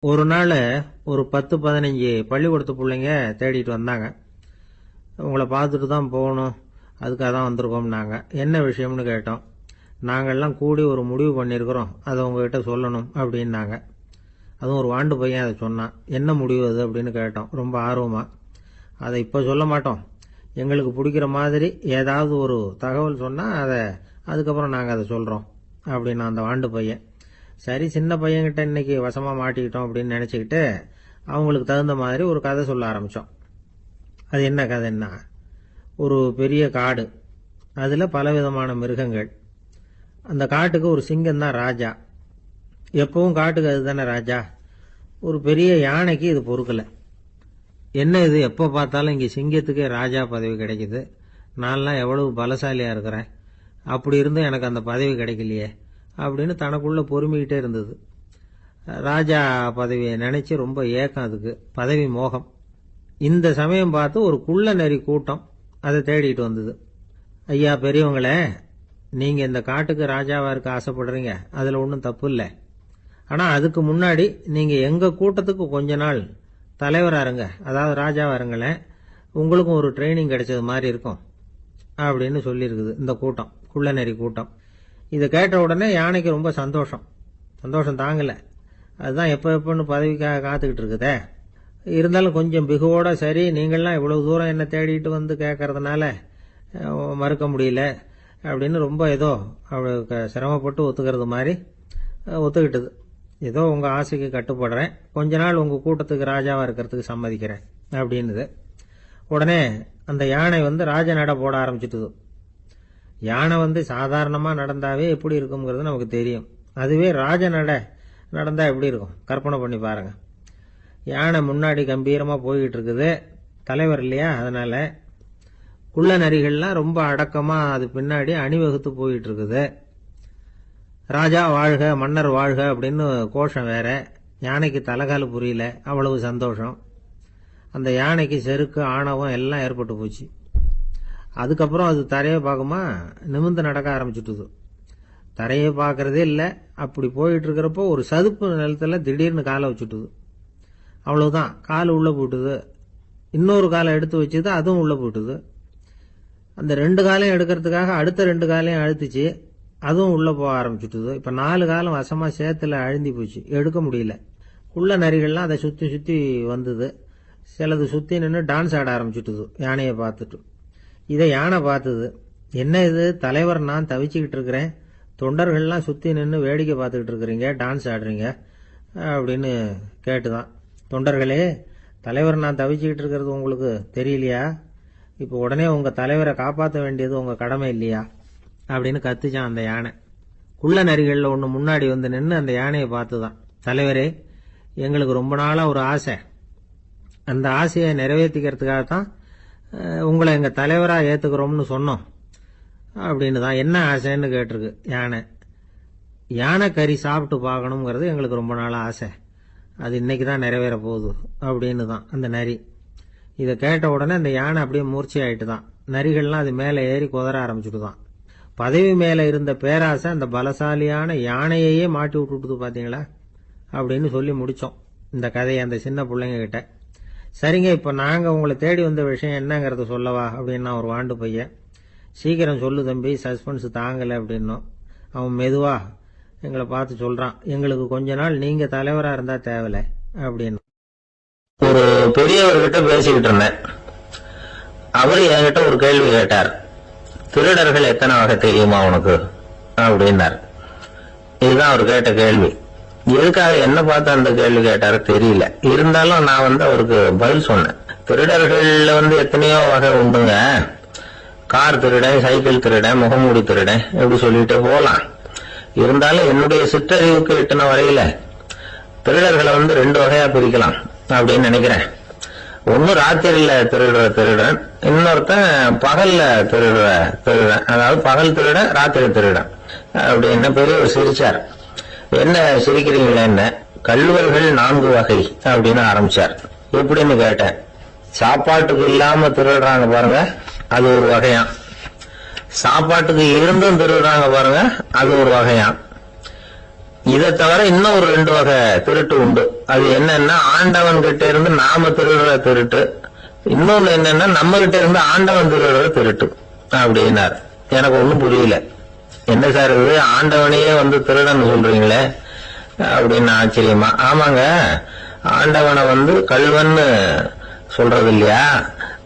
ஒரு நாள் ஒரு 10-15 பள்ளிக்கூடத்து பிள்ளைங்க தேடிட்டு வந்தாங்க. உங்களை பார்த்துட்டு தான் போகணும், அதுக்காக தான் வந்திருக்கோம்னாங்க. என்ன விஷயம்னு கேட்டோம். நாங்கள்லாம் கூடி ஒரு முடிவு பண்ணியிருக்கிறோம், அதை உங்ககிட்ட சொல்லணும் அப்படின்னாங்க. அதுவும் ஒரு வாண்டு பையன் அதை சொன்னான். என்ன முடிவு அது அப்படின்னு கேட்டோம் ரொம்ப ஆர்வமாக. அதை இப்போ சொல்ல மாட்டோம், எங்களுக்கு பிடிக்கிற மாதிரி ஏதாவது ஒரு தகவல் சொன்னால் அதுக்கப்புறம் நாங்கள் அதை சொல்கிறோம் அப்படின்னா அந்த வாண்டு பையன். சரி, சின்ன பையன்கிட்ட இன்னைக்கு வசமாக மாட்டிக்கிட்டோம் அப்படின்னு நினச்சிக்கிட்டு அவங்களுக்கு தகுந்த மாதிரி ஒரு கதை சொல்ல ஆரம்பித்தோம். அது என்ன கதைன்னா, ஒரு பெரிய காடு, அதில் பலவிதமான மிருகங்கள். அந்த காட்டுக்கு ஒரு சிங்கம் தான் ராஜா. எப்பவும் காட்டுக்கு அது தானே ராஜா. ஒரு பெரிய யானைக்கு இது பொறுக்கலை. என்ன இது, எப்போ பார்த்தாலும் இங்கே சிங்கத்துக்கே ராஜா பதவி கிடைக்குது, நான்லாம் எவ்வளவு பலசாலியாக இருக்கிறேன், அப்படி இருந்தும் எனக்கு அந்த பதவி கிடைக்கலையே அப்படின்னு தனக்குள்ள பொறுமிக்கிட்டே இருந்தது. ராஜா பதவியை நினைச்சு ரொம்ப ஏக்கம், அதுக்கு பதவி மோகம். இந்த சமயம் பார்த்து ஒரு குள்ள நரி கூட்டம் அதை தேடிட்டு வந்தது. ஐயா பெரியவங்களே, நீங்க இந்த காட்டுக்கு ராஜாவா இருக்க ஆசைப்படுறீங்க, அதுல ஒன்றும் தப்பு இல்லை. ஆனா அதுக்கு முன்னாடி நீங்க எங்க கூட்டத்துக்கு கொஞ்ச நாள் தலைவரா இருங்க, அதாவது ராஜாவா இருங்களேன், உங்களுக்கும் ஒரு ட்ரைனிங் கிடைச்சது மாதிரி இருக்கும் அப்படின்னு சொல்லியிருக்குது இந்த கூட்டம், குள்ள நரி கூட்டம். இதை கேட்ட உடனே யானைக்கு ரொம்ப சந்தோஷம் தாங்கலை. அதுதான் எப்போன்னு பதவிக்காக காத்துக்கிட்டு இருக்குதே. இருந்தாலும் கொஞ்சம் பிகுவோட, சரி நீங்கள்லாம் இவ்வளவு தூரம் என்ன தேடிட்டு வந்து கேட்கறதுனால மறுக்க முடியல அப்படின்னு ரொம்ப ஏதோ அவளுக்கு சிரமப்பட்டு ஒத்துக்கிறது மாதிரி ஒத்துக்கிட்டது. ஏதோ உங்கள் ஆசைக்கு கட்டுப்படுறேன், கொஞ்ச நாள் உங்கள் கூட்டத்துக்கு ராஜாவாக இருக்கிறதுக்கு சம்மதிக்கிறேன் அப்படின்னுது. உடனே அந்த யானை ராஜ நட போட ஆரம்பிச்சுட்டுது. யானை சாதாரணமாக நடந்தாவே எப்படி இருக்குங்கிறது நமக்கு தெரியும். அதுவே ராஜ நடந்தா எப்படி இருக்கும் கற்பனை பண்ணி பாருங்க. யானை முன்னாடி கம்பீரமாக போய்கிட்டு இருக்குது, தலைவர் இல்லையா, அதனால குள்ள நரிகள்லாம் ரொம்ப அடக்கமாக அது பின்னாடி அணிவகுத்து போயிட்டு இருக்குது. ராஜா வாழ்க, மன்னர் வாழ்க அப்படின்னு கோஷம் வேற. யானைக்கு தலைகால புரியல, அவ்வளவு சந்தோஷம். அந்த யானைக்கு செருக்கு ஆணவம் எல்லாம் ஏற்பட்டு போச்சு. அதுக்கப்புறம் அது தரையை பார்க்குமா, நிமிர்ந்து நடக்க ஆரம்பிச்சுட்டுது. தரையை பார்க்கறதே இல்லை. அப்படி போயிட்டு இருக்கிறப்போ ஒரு சதுப்பு நிலத்துல திடீர்னு காலை வச்சுட்டுது. அவ்வளவுதான், கால் உள்ள போட்டுது. இன்னொரு காலை எடுத்து வச்சுது, அதுவும் உள்ள போட்டுது. அந்த 2 காலையும் எடுக்கிறதுக்காக அடுத்த 2 காலையும் அழுத்துச்சு, அதுவும் உள்ள போக ஆரம்பிச்சுட்டுது. இப்ப 4 காலம் வசமா சேத்துல அழுந்தி போச்சு, எடுக்க முடியல. குள்ள நரிகள்லாம் அதை சுத்தி சுத்தி வந்தது. சிலது சுத்தி நின்று டான்ஸ் ஆட ஆரம்பிச்சுட்டுது யானையை பார்த்துட்டு. இதை யானை பார்த்தது. என்ன இது, தலைவர் நான் தவிச்சுக்கிட்டு இருக்கிறேன், தொண்டர்கள்லாம் சுற்றி நின்று வேடிக்கை பார்த்துக்கிட்டு இருக்கிறீங்க, டான்ஸ் ஆடுறீங்க அப்படின்னு கேட்டுதான். தொண்டர்களே, தலைவர் நான் தவிச்சுக்கிட்டு இருக்கிறது உங்களுக்கு தெரியலையா? இப்போ உடனே உங்கள் தலைவரை காப்பாற்ற வேண்டியது உங்கள் கடமை இல்லையா அப்படின்னு கத்துச்சான் அந்த யானை. குள்ள நரிகளில் ஒன்று முன்னாடி நின்று அந்த யானையை பார்த்துதான், தலைவரே எங்களுக்கு ரொம்ப நாளாக ஒரு ஆசை, அந்த ஆசையை நிறைவேற்றிக்கிறதுக்காகத்தான் உங்களை எங்கள் தலைவராக ஏற்றுக்கிறோம்னு சொன்னோம் அப்படின்னு தான். என்ன ஆசைன்னு கேட்டிருக்கு யானை. யானை கறி சாப்பிட்டு பார்க்கணுங்கிறது எங்களுக்கு ரொம்ப நாளாக ஆசை, அது இன்னைக்கு தான் நிறைவேற போகுது அப்படின்னு தான் அந்த நரி. இதை கேட்ட உடனே அந்த யானை அப்படியே மூர்ச்சி ஆயிட்டு தான். நரிகள்லாம் அது மேலே ஏறி குதற ஆரம்பிச்சுட்டு தான். பதவி மேலே இருந்த பேராசை அந்த பலசாலியான யானையையே மாட்டி விட்டுட்டு பார்த்தீங்களா அப்படின்னு சொல்லி முடித்தோம் இந்த கதையை அந்த சின்ன பிள்ளைங்க கிட்ட. சரிங்க, இப்போ நாங்கள் உங்களை தேடி வந்த விஷயம் என்னங்கிறத சொல்லவா அப்படின்னா ஒரு வாண்டு பையன். சீக்கிரம் சொல்லு தம்பி, சஸ்பென்ஸ் தாங்கலை அப்படின்னோம். அவன் மெதுவா எங்களை பார்த்து சொல்றான், எங்களுக்கு கொஞ்ச நாள் நீங்க தலைவரா இருந்தா தேவலை அப்படின்னு. ஒரு பெரியவர்கிட்ட பேசிக்கிட்டு இருந்தேன். அவர் என்கிட்ட ஒரு கேள்வி கேட்டார். திருடர்கள் எத்தனை வகை தெரியுமா உனக்கு அப்படின்னார். இதுதான் அவர் கேட்ட கேள்வி. எதுக்காக என்ன பார்த்து அந்த கேள்வி கேட்டாரு தெரியல. இருந்தாலும் நான் அவருக்கு பதில் சொன்னேன். திருடர்கள்ல எத்தனையோ வகை உண்டுங்க. கார் திருடன், சைக்கிள் திருடன், முகமூடி திருடன், எப்படி சொல்லிட்டு போலாம். இருந்தாலும் என்னுடைய சிற்றறிவுக்கு எட்டின வரையில திருடர்களை 2 வகையா பிரிக்கலாம் அப்படின்னு நினைக்கிறேன். ஒன்னு ராத்திரியில திருடுற திருடன், இன்னொருத்தன் பகல்ல திருடுற திருடன். அதாவது பகல் திருடன், ராத்திரி திருடன் அப்படின்னு பெரியவர் சிரிச்சார். என்ன சிரிக்கிறீங்களே, என்ன கள்ளுவர்கள் 4 வகை அப்படின்னு ஆரம்பிச்சார். எப்படின்னு கேட்டேன். சாப்பாட்டுக்கு இல்லாம திருடுறாங்க பாருங்க, அது ஒரு வகையாம். சாப்பாட்டுக்கு இருந்தும் திருடுறாங்க பாருங்க, அது ஒரு வகையாம். இதை தவிர இன்னும் ஒரு 2 வகை திருட்டு உண்டு. அது என்னன்னா, ஆண்டவன் கிட்ட இருந்து நாம திருடுற திருட்டு, இன்னொன்னு என்னன்னா நம்ம கிட்ட இருந்து ஆண்டவன் திருடுற திருட்டு அப்படின்னார். எனக்கு ஒண்ணும் புரியல. என்ன சார் இது, ஆண்டவனையே திருடன்னு சொல்றீங்களே அப்படின்னு ஆச்சரியமா. ஆமாங்க, ஆண்டவனை கல்வன்னு சொல்றது இல்லையா?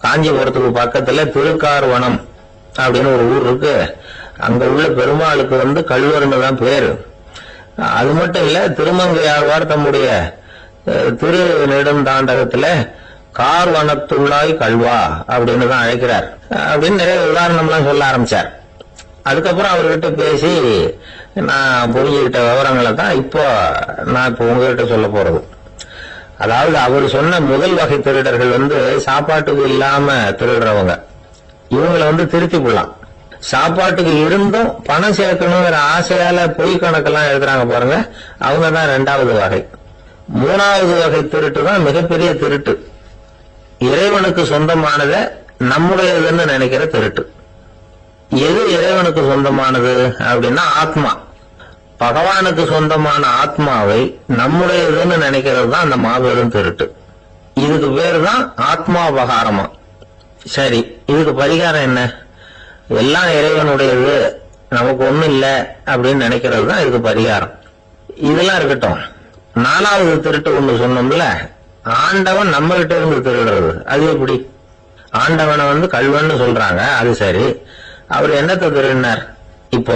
காஞ்சிபுரத்துக்கு பக்கத்துல திருக்கார்வனம் அப்படின்னு ஒரு ஊர் இருக்கு. அங்க உள்ள பெருமாளுக்கு கல்வர்னு தான் பேரு. அது மட்டும் இல்ல, திருமங்கையாழ்வார் தம்முடைய திரு நெடுந்தாண்டகத்துல கார்வனத்துள்ளாய் கல்வா அப்படின்னு தான் அழைக்கிறார் அப்படின்னு நிறைய உதாரணம்லாம் சொல்ல ஆரம்பிச்சார். அதுக்கப்புறம் அவர்கிட்ட பேசி நான் புரிஞ்சுக்கிட்ட விவரங்களை தான் இப்போ நான் உங்ககிட்ட சொல்ல போறது. அதாவது அவர் சொன்ன முதல் வகை திருடர்கள் சாப்பாட்டுக்கு இல்லாம திருடுறவங்க. இவங்களை திருத்தி கொள்ளலாம். சாப்பாட்டுக்கு இருந்தும் பணம் சேர்க்கணுங்கிற ஆசையால பொய் கணக்கெல்லாம் எழுதுறாங்க பாருங்க, அவங்க தான் 2வது வகை. 3வது வகை திருட்டு தான் மிகப்பெரிய திருட்டு. இறைவனுக்கு சொந்தமானதை நம்முடையதுன்னு நினைக்கிற திருட்டு. எது இறைவனுக்கு சொந்தமானது அப்படின்னா ஆத்மா. பகவானுக்கு சொந்தமான ஆத்மாவை நம்முடையதுன்னு நினைக்கிறது தான் அந்த மாபெரும் திருட்டு. இதுக்கு பேரு தான் ஆத்மாபகாரமா. சரி, இதுக்கு பரிகாரம் என்ன? எல்லாம் இறைவனுடையது, நமக்கு ஒண்ணும் இல்ல அப்படின்னு நினைக்கிறது தான் இதுக்கு பரிகாரம். இதெல்லாம் இருக்கட்டும். 4வது திருட்டு ஒண்ணு சொன்னோம்ல, ஆண்டவன் நம்ம கிட்ட இருந்து திருடுறது. அது எப்படி? ஆண்டவனை கல்வன்னு சொல்றாங்க, அது சரி. அவர் என்னத்தை திருடினார்? இப்போ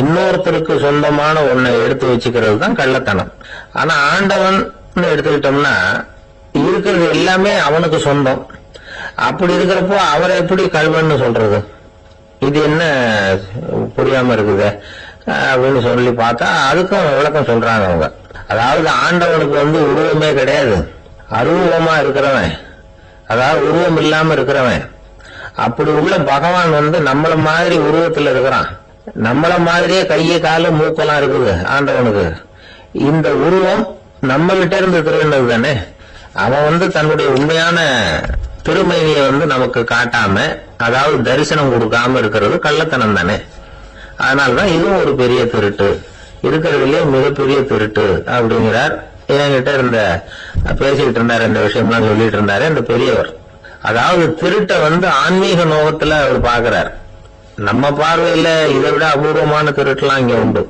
இன்னொருத்தருக்கு சொந்தமான ஒன்னை எடுத்து வச்சுக்கிறது தான் கள்ளத்தனம். ஆனா ஆண்டவன் எடுத்துக்கிட்டோம்னா இருக்கிறது எல்லாமே அவனுக்கு சொந்தம். அப்படி இருக்கிறப்போ அவரை எப்படி கல்வன்னு சொல்றது? இது என்ன புரியாம இருக்குது அப்படின்னு சொல்லி பார்த்தா அதுக்கும் விளக்கம் சொல்றாங்க அவங்க. அதாவது ஆண்டவனுக்கு உருவமே கிடையாது, அருவமா இருக்கிறவன், அதாவது உருவம் இல்லாம இருக்கிறவன். அப்படி உள்ள பகவான் நம்மள மாதிரி உருவத்துல இருக்கிறான். நம்மள மாதிரியே கையை காலு மூக்கெல்லாம் இருக்குது ஆண்டவனுக்கு. இந்த உருவம் நம்ம கிட்ட இருந்து திருடினது தானே. அவன் தன்னுடைய உண்மையான திருமணியை நமக்கு காட்டாம, அதாவது தரிசனம் கொடுக்காம இருக்கிறது கள்ளத்தனம் தானே. அதனாலதான் இதுவும் ஒரு பெரிய திருட்டு, இருக்கிறதுலயே மிகப்பெரிய திருட்டு அப்படிங்கிறார். என்கிட்ட பேசிக்கிட்டு இருந்தாரு, இந்த விஷயம்லாம் சொல்லிட்டு இருந்தாரு இந்த பெரியவர். அதாவது திருட்ட ஆன்மீக நோகத்துல அவர் பாக்குறார். நம்ம பார்வையில இதை விட அபூர்வமான திருட்டுலாம் இங்க உண்டு.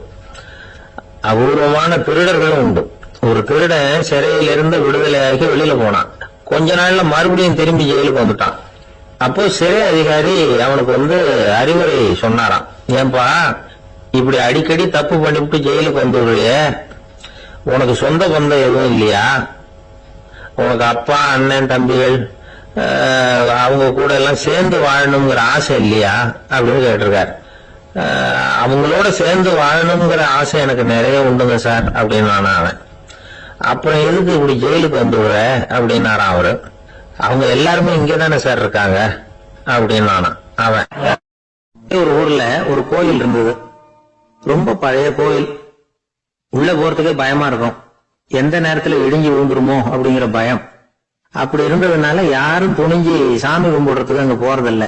அபூர்வமான திருடர்களும் உண்டு. ஒரு திருடன் சிறையிலிருந்து விடுதலையாகி வெளியில போனான். கொஞ்ச நாள்ல மறுபடியும் திரும்பி ஜெயிலுக்கு வந்துட்டான். அப்போ சிறை அதிகாரி அவனுக்கு அறிவுரை சொன்னாராம். ஏன்பா இப்படி அடிக்கடி தப்பு பண்ணிவிட்டு ஜெயிலுக்கு வந்துடுறியே, உனக்கு சொந்த பந்தம் எதுவும் இல்லையா? உனக்கு அப்பா அண்ணன் தம்பிகள் அவங்க கூட எல்லாம் சேர்ந்து வாழணுங்கிற ஆசை இல்லையா அப்படின்னு கேட்டிருக்காரு. அவங்களோட சேர்ந்து வாழணுங்கிற ஆசை எனக்கு நிறைய உண்டுங்க சார் அப்படின்னு அவன். அப்புறம் எதுக்கு இப்படி ஜெயிலுக்கு வந்துடுற அப்படின்னாராம் அவரு. அவங்க எல்லாருமே இங்கதானே சார் இருக்காங்க அப்படின்னு அவன். ஒரு ஊர்ல ஒரு கோயில் இருந்தது, ரொம்ப பழைய கோயில். உள்ள போறதுக்கே பயமா இருக்கும், எந்த நேரத்துல இடிஞ்சு விழுந்துருமோ அப்படிங்கிற பயம். அப்படி இருந்ததுனால யாரும் துணிஞ்சு சாமி கும்பிடுறதுக்கு அங்க போறதில்ல.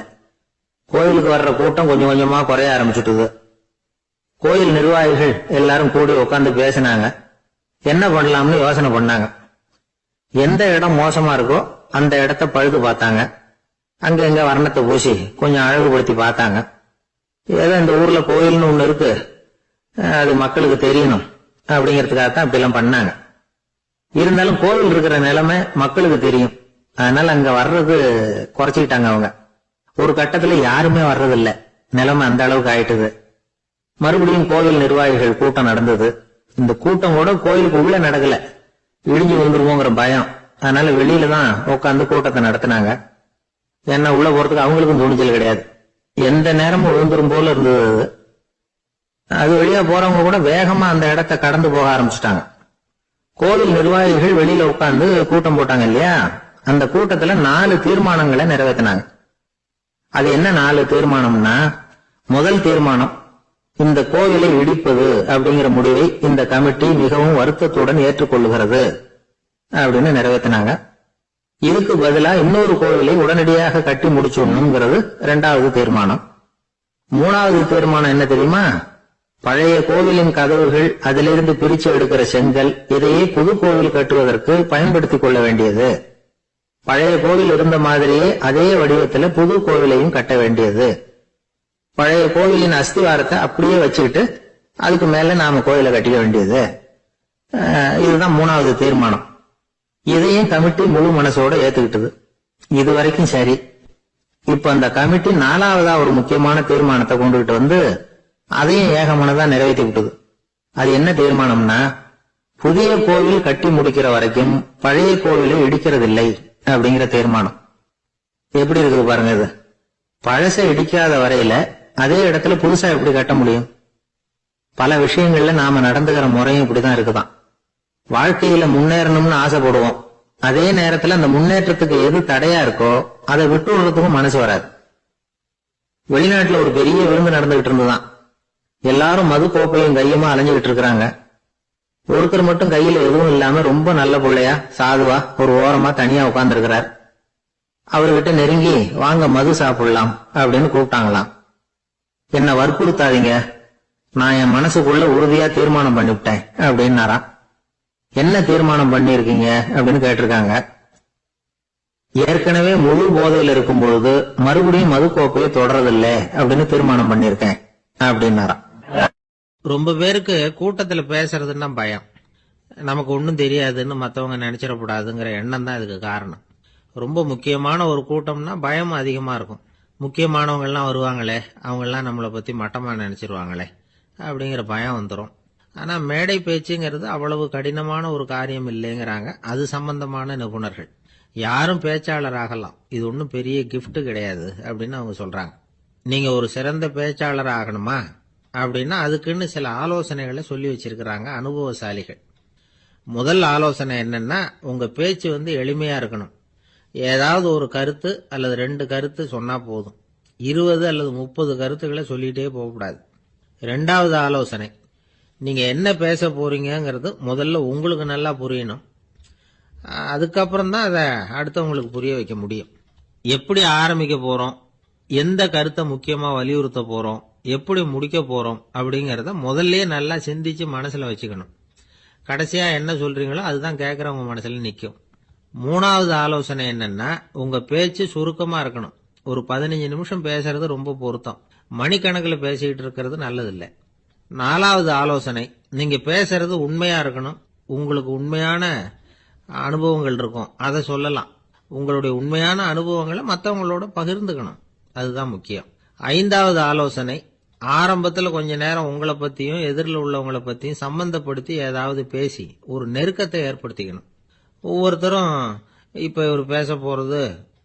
கோயிலுக்கு வர்ற கூட்டம் கொஞ்சம் கொஞ்சமா குறைய ஆரம்பிச்சுட்டுது. கோயில் நிர்வாகிகள் எல்லாரும் கூடி உட்காந்து பேசினாங்க. என்ன பண்ணலாம்னு யோசனை பண்ணாங்க. எந்த இடம் மோசமா இருக்கோ அந்த இடத்த பழுது பார்த்தாங்க. அங்க எங்க வர்ணத்தை பூசி கொஞ்சம் அழகுபடுத்தி பார்த்தாங்க. ஏதோ இந்த ஊர்ல கோயில்னு ஒண்ணு இருக்கு, அது மக்களுக்கு தெரியணும் அப்படிங்கறதுக்காகத்தான் இப்படிலாம் பண்ணாங்க. இருந்தாலும் கோவில் இருக்கிற நிலைமை மக்களுக்கு தெரியும், அதனால அங்க வர்றது குறைச்சிக்கிட்டாங்க அவங்க. ஒரு கட்டத்துல யாருமே வர்றதில்ல, நிலைமை அந்த அளவுக்கு ஆயிட்டுது. மறுபடியும் கோவில் நிர்வாகிகள் கூட்டம் நடந்தது. இந்த கூட்டம் கூட கோயிலுக்கு உள்ள நடக்கல, இடிஞ்சு வந்துருவோங்கிற பயம். அதனால வெளியில தான் உட்காந்து கூட்டத்தை நடத்தினாங்க. ஏன்னா உள்ள போறதுக்கு அவங்களுக்கும் துணிச்சல் கிடையாது, எந்த நேரமும் விழுந்துரும் போல இருந்தது. அது வழியா போறவங்க கூட வேகமா அந்த இடத்தை கடந்து போக ஆரம்பிச்சுட்டாங்க. கோவில் நிர்வாகிகள் வெளியில உட்கார்ந்து கூட்டம் போட்டாங்க இல்லையா, அந்த கூட்டத்துல 4 தீர்மானங்களை நிறைவேற்றினாங்க. அது என்ன 4 தீர்மானம்னா, முதல் தீர்மானம், இந்த கோவிலை இடிப்பது அப்படிங்கிற முடிவை இந்த கமிட்டி மிகவும் வருத்தத்துடன் ஏற்றுக்கொள்ளுகிறது அப்படின்னு நிறைவேற்றினாங்க. இதுக்கு பதிலா இன்னொரு கோவிலை உடனடியாக கட்டி முடிச்சுடணுங்கிறது 2வது தீர்மானம். 3வது தீர்மானம் என்ன தெரியுமா, பழைய கோவிலின் கதவுகள், அதிலிருந்து பிரிச்சு எடுக்கிற செங்கல், இதையே புது கோவில் கட்டுவதற்கு பயன்படுத்திக் கொள்ள வேண்டியது. பழைய கோவில் இருந்த மாதிரியே அதே வடிவத்துல புது கோவிலையும் கட்ட வேண்டியது. பழைய கோவிலின் அஸ்திவாரத்தை அப்படியே வச்சுக்கிட்டு அதுக்கு மேல நாம கோயிலை கட்டிக்க வேண்டியது. இதுதான் 3வது தீர்மானம். இதையும் கமிட்டி முழு மனசோட ஏத்துக்கிட்டது. இது வரைக்கும் சரி. இப்ப அந்த கமிட்டி 4வதா ஒரு முக்கியமான தீர்மானத்தை கொண்டுகிட்டு வந்து அதையும் ஏகமனதா நிறைவேற்றி விட்டது. அது என்ன தீர்மானம்னா, புதிய கோவில் கட்டி முடிக்கிற வரைக்கும் பழைய கோவிலை இடிக்கிறதில்லை அப்படிங்கிற தீர்மானம். எப்படி இருக்குது பாருங்க. இது பழச இடிக்காத வரையில அதே இடத்துல புதுசா எப்படி கட்ட முடியும்? பல விஷயங்கள்ல நாம நடந்துகிற முறையும் இப்படிதான் இருக்குதான். வாழ்க்கையில முன்னேறணும்னு ஆசைப்படுவோம். அதே நேரத்துல அந்த முன்னேற்றத்துக்கு எது தடையா இருக்கோ அதை விட்டு விடுறதுக்கும் மனசு வராது. வெளிநாட்டுல ஒரு பெரிய விருந்து நடந்துகிட்டு இருந்துதான். எல்லாரும் மது கோப்பையும் கையுமா அலைஞ்சுகிட்டு இருக்கிறாங்க. ஒருத்தர் மட்டும் கையில எதுவும் இல்லாம ரொம்ப நல்ல பிள்ளையா சாதுவா ஒரு ஓரமா தனியா உட்கார்ந்து இருக்கிறார். அவர்கிட்ட நெருங்கி வாங்க மது சாப்பிடலாம் அப்படின்னு கூப்பிட்டாங்களாம். என்ன வற்புறுத்தாதீங்க, நான் என் மனசுக்குள்ள உறுதியா தீர்மானம் பண்ணிவிட்டேன் அப்படின்னாராம். என்ன தீர்மானம் பண்ணிருக்கீங்க அப்படின்னு கேட்டிருக்காங்க. ஏற்கனவே முழு போதையில் இருக்கும் பொழுது மறுபடியும் மது கோப்பையை தொடரதில்லை அப்படின்னு தீர்மானம் பண்ணிருக்கேன் அப்படின்னாராம். ரொம்ப பேருக்கு கூட்டத்துல பேசுறதுன்னா பயம். நமக்கு ஒன்னும் தெரியாதுன்னு மத்தவங்க நினைச்சிடக்கூடாதுங்கிற எண்ணம் தான் இதுக்கு காரணம். ரொம்ப முக்கியமான ஒரு கூட்டம்னா பயம் அதிகமா இருக்கும். முக்கியமானவங்க எல்லாம் வருவாங்களே, அவங்க எல்லாம் நம்மளை பத்தி மட்டமா நினைச்சிருவாங்களே அப்படிங்கிற பயம் வந்துடும். ஆனா மேடை பேச்சுங்கிறது அவ்வளவு கடினமான ஒரு காரியம் இல்லைங்கிறாங்க அது சம்பந்தமான நிபுணர்கள். யாரும் பேச்சாளர் ஆகலாம், இது ஒன்றும் பெரிய கிஃப்ட் கிடையாது அப்படின்னு அவங்க சொல்றாங்க. நீங்க ஒரு சிறந்த பேச்சாளர் ஆகணுமா அப்படின்னா அதுக்குன்னு சில ஆலோசனைகளை சொல்லி வச்சிருக்கிறாங்க அனுபவசாலிகள். முதல் ஆலோசனை என்னன்னா, உங்க பேச்சு எளிமையா இருக்கணும். ஏதாவது ஒரு கருத்து அல்லது 2 கருத்து சொன்னா போதும். 20 அல்லது 30 கருத்துக்களை சொல்லிட்டே போகக்கூடாது. 2வது ஆலோசனை, நீங்க என்ன பேச போறீங்கிறது முதல்ல உங்களுக்கு நல்லா புரியணும். அதுக்கப்புறம் தான் அதை அடுத்தவங்களுக்கு புரிய வைக்க முடியும். எப்படி ஆரம்பிக்க போறோம், எந்த கருத்தை முக்கியமா வலியுறுத்த போறோம், எப்படி முடிக்க போறோம் அப்படிங்கறத முதல்லயே நல்லா சிந்திச்சு மனசுல வச்சுக்கணும். கடைசியா என்ன சொல்றீங்களோ அதுதான் கேட்கறவங்க மனசுல நிக்கும். 3வது ஆலோசனை என்னன்னா, உங்க பேச்சு சுருக்கமா இருக்கணும். ஒரு 15 நிமிஷம் பேசுறது ரொம்ப பொருத்தம். மணிக்கணக்கில் பேசிக்கிட்டு இருக்கிறது நல்லதில்லை. 4வது ஆலோசனை, நீங்க பேசுறது உண்மையா இருக்கணும். உங்களுக்கு உண்மையான அனுபவங்கள் இருக்கும், அதை சொல்லலாம். உங்களுடைய உண்மையான அனுபவங்களை மற்றவங்களோட பகிர்ந்துக்கணும், அதுதான் முக்கியம். 5வது ஆலோசனை, ஆரம்பத்துல கொஞ்ச நேரம் உங்களை பத்தியும் எதிரில் உள்ளவங்களை பத்தியும் சம்பந்தப்படுத்தி ஏதாவது பேசி ஒரு நெருக்கத்தை ஏற்படுத்திக்கணும். ஒவ்வொருத்தரும் இப்ப இவர் பேச போறது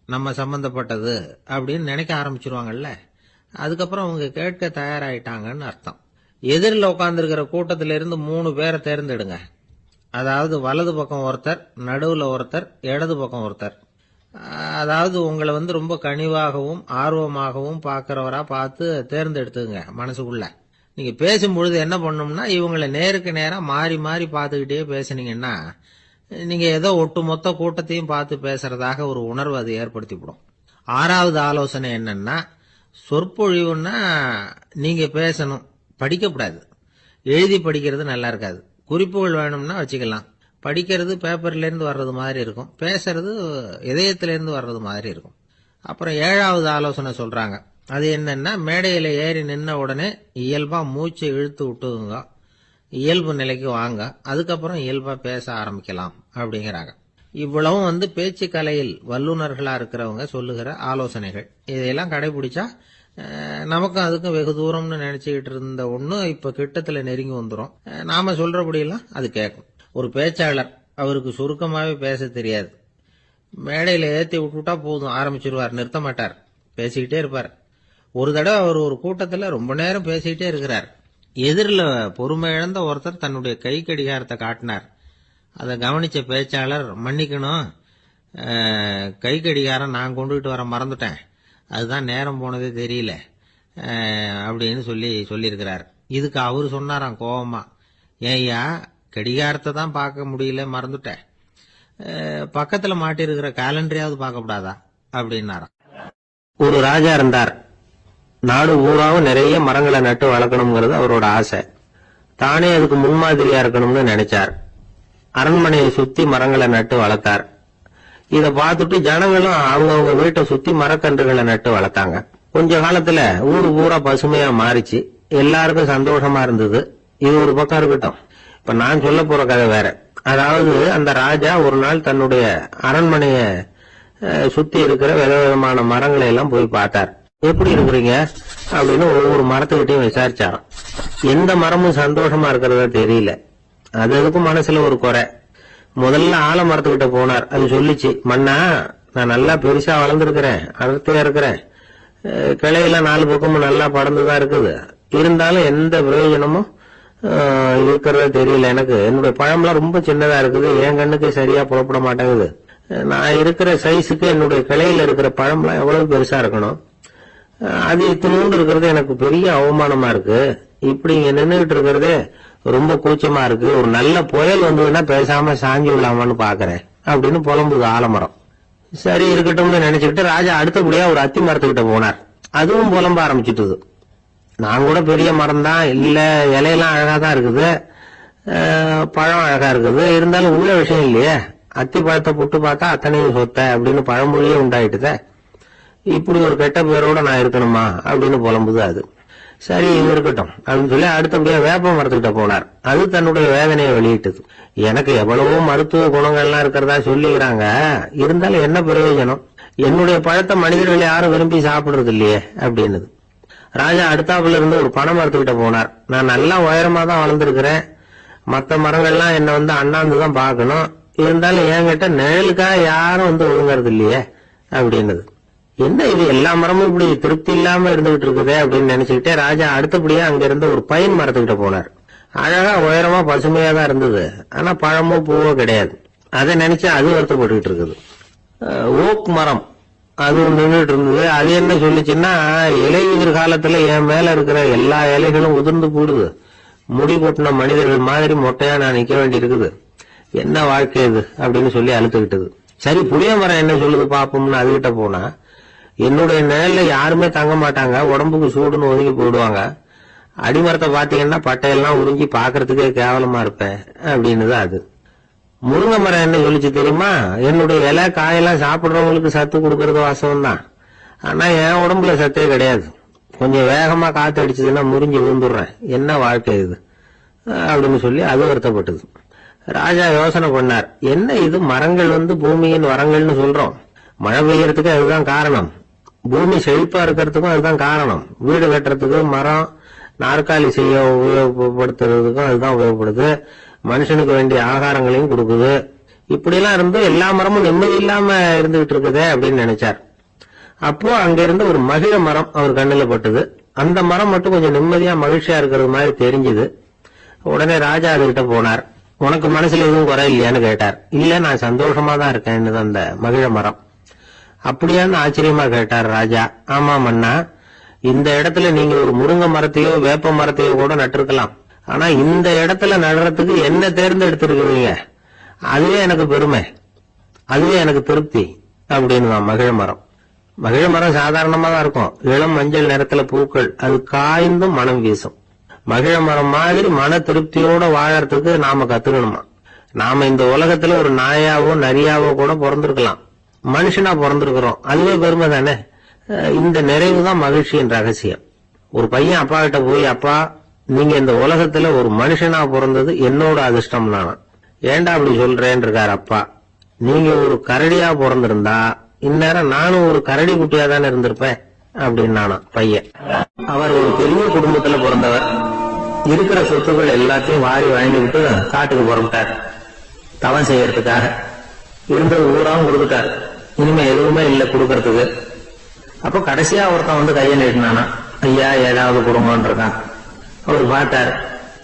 நம்ம சம்பந்தப்பட்டது அப்படின்னு நினைக்க ஆரம்பிச்சிருவாங்கல்ல, அதுக்கப்புறம் அவங்க கேட்க தயாராயிட்டாங்கன்னு அர்த்தம். எதிரில் உட்கார்ந்துருக்கிற கூட்டத்தில இருந்து 3 பேரை தேர்ந்தெடுங்க. அதாவது வலது பக்கம் ஒருத்தர், நடுவுல ஒருத்தர், இடது பக்கம் ஒருத்தர். அதாவது உங்களை ரொம்ப கனிவாகவும் ஆர்வமாகவும் பார்க்கிறவரா பார்த்து தேர்ந்தெடுத்துங்க மனசுக்குள்ள. நீங்க பேசும்பொழுது என்ன பண்ணணும்னா, இவங்களை நேருக்கு நேரா மாறி மாறி பார்த்துக்கிட்டே பேசுனீங்கன்னா நீங்க ஏதோ ஒட்டுமொத்த கூட்டத்தையும் பார்த்து பேசுறதாக ஒரு உணர்வு அது ஏற்படுத்திவிடும். 6வது ஆலோசனை என்னன்னா, சொற்பொழிவுன்னா நீங்க பேசணும், படிக்கக்கூடாது. எழுதி படிக்கிறது நல்லா இருக்காது. குறிப்புகள் வேணும்னா வச்சுக்கலாம். படிக்கிறது பேப்பர்ல இருந்து வர்றது மாதிரி இருக்கும், பேசுறது இதயத்தில இருந்து வர்றது மாதிரி இருக்கும். அப்புறம் 7வது ஆலோசனை சொல்றாங்க. அது என்னன்னா, மேடையில ஏறி நின்ன உடனே இயல்பா மூச்சு இழுத்து விட்டுங்க, இயல்பு நிலைக்கு வாங்க, அதுக்கப்புறம் இயல்பா பேச ஆரம்பிக்கலாம் அப்படிங்கிறாங்க. இவ்வளவும் பேச்சு கலையில் வல்லுநர்களா இருக்கிறவங்க சொல்லுகிற ஆலோசனைகள். இதையெல்லாம் கடைபிடிச்சா நமக்கும் அதுக்கும் வெகு தூரம்னு நினைச்சுக்கிட்டு இருந்த ஒண்ணு இப்ப கிட்டத்துல நெருங்கி வந்துடும். நாம சொல்றபடியெல்லாம் அது கேட்கும். ஒரு பேச்சாளர், அவருக்கு சுருக்கமாவே பேச தெரியாது. மேடையில ஏத்தி விட்டுட்டா போதும், ஆரம்பிச்சிருவார், நிறுத்த மாட்டார், பேசிக்கிட்டே இருப்பார். ஒரு தடவை அவர் ஒரு கூட்டத்துல ரொம்ப நேரம் பேசிக்கிட்டே இருக்கிறார். எதிரில் பொறுமை இழந்த ஒருத்தர் தன்னுடைய கை கடிகாரத்தை காட்டினார். அதை கவனிச்ச பேச்சாளர், மன்னிக்கணும், கை கடிகாரம் நான் கொண்டுகிட்டு வர மறந்துட்டேன், அதுதான் நேரம் போனதே தெரியல அப்படின்னு சொல்லியிருக்கிறார். இதுக்கு அவரு சொன்னாராம் கோபமா, ஏய்யா கடிகாரத்தை தான் பார்க்க முடியல, மறந்துட்டேன், பக்கத்துல மாட்டிருக்கிற கேலண்டரையாவது பார்க்க கூடாதா அப்படின்னாராம். ஒரு ராஜா இருந்தார். நாடு ஊராவும் நிறைய மரங்களை நட்டு வளர்க்கணுங்கிறது அவரோட ஆசை. தானே அதுக்கு முன்மாதிரியா இருக்கணும்னு நினைச்சார். அரண்மனையை சுத்தி மரங்களை நட்டு வளர்த்தார். இத பார்த்துட்டு ஜனங்களும் அவங்கவுங்க வீட்டை சுத்தி மரக்கன்றுகளை நட்டு வளர்த்தாங்க. கொஞ்ச காலத்துல ஊரு பூரா பசுமையா மாறிச்சு. எல்லாருக்கும் சந்தோஷமா இருந்தது. இது ஒரு பக்கம் இருக்கட்டும். இப்ப நான் சொல்ல போற கதை வேற. அதாவது அந்த ராஜா ஒரு நாள் தன்னுடைய அரண்மனைய சுத்தி இருக்கிற விதவிதமான மரங்களை எல்லாம் போய் பார்த்தார். எப்படி இருக்கிறீங்க அப்படின்னு ஒவ்வொரு மரத்துக்கிட்டையும் விசாரிச்சாராம். எந்த மரமும் சந்தோஷமா இருக்கிறதா தெரியல. அதுக்கும் மனசுல ஒரு குறை. முதல்ல ஆலமரத்துக்கிட்ட போனார். அது சொல்லிச்சு, மண்ணா நான் நல்லா பெருசா வளர்ந்துருக்கிறேன், அடர்த்தியா இருக்கிறேன், கிளையெல்லாம் 4 பக்கமும் நல்லா படர்ந்துதான் இருக்குது, இருந்தாலும் எந்த பிரயோஜனமும் இருக்கிறதா தெரியல. எனக்கு என்னுடைய பழம்லாம் ரொம்ப சின்னதா இருக்குது, என் கண்ணுக்கு சரியா புறப்பட மாட்டேங்குது. நான் இருக்கிற சைஸுக்கு என்னுடைய கிளையில இருக்கிற பழம்லாம் எவ்வளவு பெருசா இருக்கணும், அது இத்தினோண்டு இருக்கிறது எனக்கு பெரிய அவமானமா இருக்கு. இப்படி இங்க நின்றுகிட்டு இருக்கிறதே ரொம்ப கூச்சமா இருக்கு. ஒரு நல்ல புயல் வந்ததுன்னா பேசாம சாஞ்சி விடலாமான்னு பாக்குறேன் அப்படின்னு புலம்புது ஆலமரம். சரி இருக்கட்டும்னு நினைச்சுக்கிட்டு ராஜா அடுத்தபடியா ஒரு அத்தி மரத்துக்கிட்ட போனார். அதுவும் புலம்ப ஆரம்பிச்சுட்டுது. நான் கூட பெரிய மரம் தான், இல்ல இலையெல்லாம் அழகா தான் இருக்குது, பழம் அழகா இருக்குது, இருந்தாலும் உள்ள விஷயம் இல்லையே, அத்தி பழத்தை புட்டு பார்த்தா அத்தனையும் சொத்த அப்படின்னு பழமொழியே உண்டாயிட்டுத. இப்படி ஒரு கெட்ட பேரோட நான் இருக்கணுமா அப்படின்னு புலம்புது அது. சரி இது இருக்கட்டும் அப்படின்னு சொல்லி அடுத்தபடியா வேப்ப மரத்துக்கிட்ட போனார். அது தன்னுடைய வேதனையை வெளியிட்டது. எனக்கு எவ்வளவோ மருத்துவ குணங்கள்லாம் இருக்கிறதா சொல்லிக்கிறாங்க, இருந்தாலும் என்ன பிரயோஜனம், என்னுடைய பழத்தை மனிதர்கள் யாரும் விரும்பி சாப்பிடுறது இல்லையே அப்படின்னுது. ராஜா அடுத்தாப்புல இருந்து ஒரு பனை மரத்துக்கிட்ட போனார். நான் நல்லா உயரமா தான் வளர்ந்துருக்கிறேன், மற்ற மரங்கள்லாம் என்ன வந்து அண்ணாந்துதான் பாக்கணும், இருந்தாலும் என்கிட்ட நிழலுக்காக யாரும் வந்து ஒழுங்குறது இல்லையே அப்படின்னுது. என்ன இது எல்லா மரமும் இப்படி திருப்தி இல்லாம இருந்துகிட்டு இருக்குதே அப்படின்னு நினைச்சுக்கிட்டே ராஜா அடுத்தபடியா அங்க இருந்த ஒரு பைன் மரத்துக்கிட்ட போனார். அழகா உயரமா பசுமையா தான் இருந்தது, ஆனா பழமோ பூவோ கிடையாது. அதை நினைச்சு அது வருத்தப்பட்டுக்கிட்டு இருக்குது. ஓக் மரம் அது நின்றுட்டு இருந்தது. அது என்ன சொல்லிச்சுன்னா, இலையுதிர் காலத்துல என் மேல இருக்கிற எல்லா இலைகளும் உதிர்ந்து போடுது, முடி கொட்டின மனிதர்கள் மாதிரி மொட்டையா நான் நிக்க வேண்டி இருக்குது, என்ன வாழ்க்கை இது அப்படின்னு சொல்லி அழுத்துக்கிட்டது. சரி புளிய மரம் என்ன சொல்லுது பாப்போம்னு அதுகிட்ட போனா, என்னுடைய நிழல்ல யாருமே தங்க மாட்டாங்க, உடம்புக்கு சூடுன்னு ஒதுங்கி போயிடுவாங்க, அடிமரத்தை பாத்தீங்கன்னா பட்டையெல்லாம் உறிஞ்சி பாக்குறதுக்கே கேவலமா இருப்பேன் அப்படின்னுது அது. முருங்கை மரம் என்ன சொல்லிச்சு தெரியுமா, என்னுடைய இலை காயெல்லாம் சாப்பிடுறவங்களுக்கு சத்து கொடுக்கறது வாசம் தான், ஆனா என் உடம்புல சத்தே கிடையாது, கொஞ்சம் வேகமா காத்து அடிச்சதுன்னா முறிஞ்சு விழுந்துடுறேன், என்ன வாழ்க்கை இது அப்படின்னு சொல்லி அது வருத்தப்பட்டது. ராஜா யோசனை பண்ணார், என்ன இது மரங்கள் வந்து பூமியின் வரங்கள்னு சொல்றோம், மழை பெய்யறதுக்கு அதுதான் காரணம், பூமி செழிப்பா இருக்கிறதுக்கும் அதுதான் காரணம், வீடு கட்டுறதுக்கு மரம், நாற்காலி செய்ய உபயோகப்படுத்துறதுக்கும் அதுதான் உபயோகப்படுது, மனுஷனுக்கு வேண்டிய ஆகாரங்களையும் கொடுக்குது, இப்படி எல்லாம் இருந்து எல்லா மரமும் நிம்மதி இல்லாம இருந்துகிட்டு இருக்குதே அப்படின்னு நினைச்சார். அப்போ அங்க இருந்து ஒரு மகிழ மரம் அவர் கண்ணுல பட்டது. அந்த மரம் மட்டும் கொஞ்சம் நிம்மதியா மகிழ்ச்சியா இருக்கிறது மாதிரி தெரிஞ்சுது. உடனே ராஜா அதுகிட்ட போனார். உனக்கு மனசுல எதுவும் குறை இல்லையான்னு கேட்டார். இல்ல நான் சந்தோஷமா தான் இருக்கேன்னு அந்த மகிழ மரம். அப்படியான்னு ஆச்சரியமா கேட்டார் ராஜா. ஆமா மன்னா, இந்த இடத்துல நீங்க ஒரு முருங்கை மரத்தையோ வேப்ப மரத்தையோ கூட நட்டிருக்கலாம், ஆனா இந்த இடத்துல நடுறதுக்கு என்ன தேர்ந்தெடுத்திருக்கிறீங்க, அதுவே எனக்கு பெருமை, அதுவே எனக்கு திருப்தி அப்படின்னு மகிழ மரம். மகிழ மரம் சாதாரணமா தான் இருக்கும், இளம் மஞ்சள் நிறத்துல பூக்கள், அது காய்ந்தும் மனம் வீசும். மகிழ மரம் மாதிரி மன திருப்தியோட வாழறதுக்கு நாம கத்துக்கணுமா. நாம இந்த உலகத்துல ஒரு நாயாவோ நரியாவோ கூட பிறந்திருக்கலாம், மனுஷனா பிறந்திருக்கிறோம், அதுவே பெருமை தானே. இந்த நிறைவு தான் மகிழ்ச்சியின் ரகசியம். ஒரு பையன் அப்பா கிட்ட போய், அப்பா நீங்க இந்த உலகத்துல ஒரு மனுஷனா பிறந்தது என்னோட அதிர்ஷ்டம் நானா. ஏண்டா அப்படி சொல்றேன்னு இருக்காரு அப்பா. நீங்க ஒரு கரடியா பிறந்திருந்தா இந்நேரம் நானும் ஒரு கரடி குட்டியா தானே இருந்திருப்பேன் அப்படின்னு நானா பையன். அவர் ஒரு பெரிய குடும்பத்துல பிறந்தவர். இருக்கிற சொத்துக்கள் எல்லாத்தையும் வாரி வாங்கிவிட்டு காட்டுக்கு புறப்பட்டார் தவம் செய்யறதுக்காக. இருந்தது ஊராவும் கொடுத்துட்டார், இனிமே எதுவுமே இல்லை கொடுக்கறதுக்கு. அப்போ கடைசியா ஒருத்தன் வந்து கையை நீட்டினானா, ஐயா ஏதாவது கொடுங்கன்னு இருக்கான். அவர் பார்த்தார்,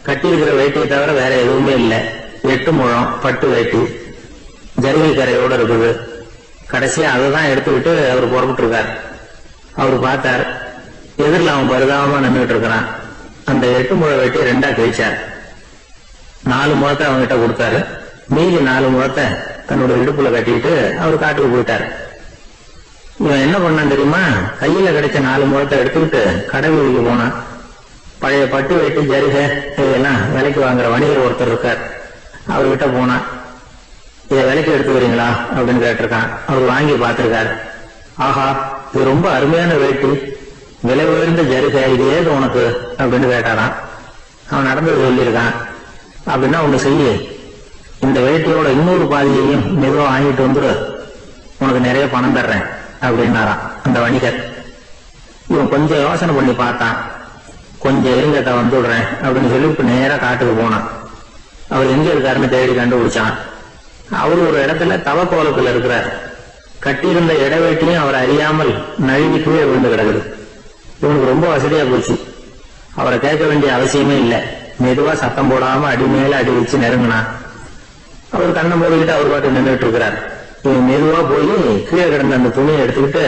கட்டி இருக்கிற வேட்டியை தவிர வேற எதுவுமே இல்லை, 8 முழம் பட்டு வேட்டி ஜரிகை கரையோட இருக்குது. கடைசியா அதை தான் எடுத்துக்கிட்டு அவர் புறப்பட்டு இருக்கார். அவர் பார்த்தார், எதிரில் அவன் பரிதாபமா நின்றுட்டு இருக்கிறான். அந்த 8 முழ வேட்டி 2ஆ கிழிச்சார். 4 முழத்தை அவங்ககிட்ட கொடுத்தாரு, மீதி 4 முழத்தை தன்னோட இடுப்புல கட்டிட்டு அவர் காட்டுக்கு போயிட்டாரு. இவன் என்ன பண்ணான் தெரியுமா? கையில கிடைச்ச 4 முழத்தை எடுத்துக்கிட்டு கடை வீதிக்கு போனான். பழைய பட்டு வெட்டி ஜரிகை இதெல்லாம் விலைக்கு வாங்குற வணிகர் ஒருத்தர் இருக்கார். அவர்கிட்ட போனான். இதை விலைக்கு எடுத்துக்கிறீங்களா அப்படின்னு கேட்டிருக்கான். அவர் வாங்கி பார்த்திருக்காரு. ஆஹா, இது ரொம்ப அருமையான வேட்டி, விலை உயர்ந்த ஜரிகை, இது ஏது உனக்கு அப்படின்னு கேட்டாரான். அவன் நடந்தது சொல்லியிருக்கான். அப்படின்னா ஒண்ணு செய்ய, இந்த வேட்டியோட இன்னொரு பாதியையும் மெதுவா வாங்கிட்டு வந்துரு, உனக்கு நிறைய பணம் தர்றேன் அப்படின்னாரான் அந்த வணிகர். இவன் கொஞ்சம் யோசனை பண்ணி பார்த்தான். கொஞ்சம் இருங்கட்ட வந்துடுறேன் அப்படின்னு சொல்லி இப்ப நேரா காட்டுக்கு போனான். அவர் எங்க இருக்காருன்னு தேடி கண்டுபிடிச்சான். அவரு ஒரு இடத்துல தவக்கோலத்துல இருக்கிறார். கட்டியிருந்த இடவேட்டியும் அவர் அறியாமல் நழுவி கீழே விழுந்து கிடக்குது. இவனுக்கு ரொம்ப வசதியா போச்சு. அவரை கேட்க வேண்டிய அவசியமே இல்லை. மெதுவா சத்தம் போடாம அடி மேல அடி வச்சு நெருங்கினான். அவர் கண்ணை மூடிக்கிட்டு அவர் பாட்டு நின்றுட்டு இருக்கிறார். இவன் மெதுவா போய் கீழே கிடந்த அந்த துணியை எடுத்துக்கிட்டு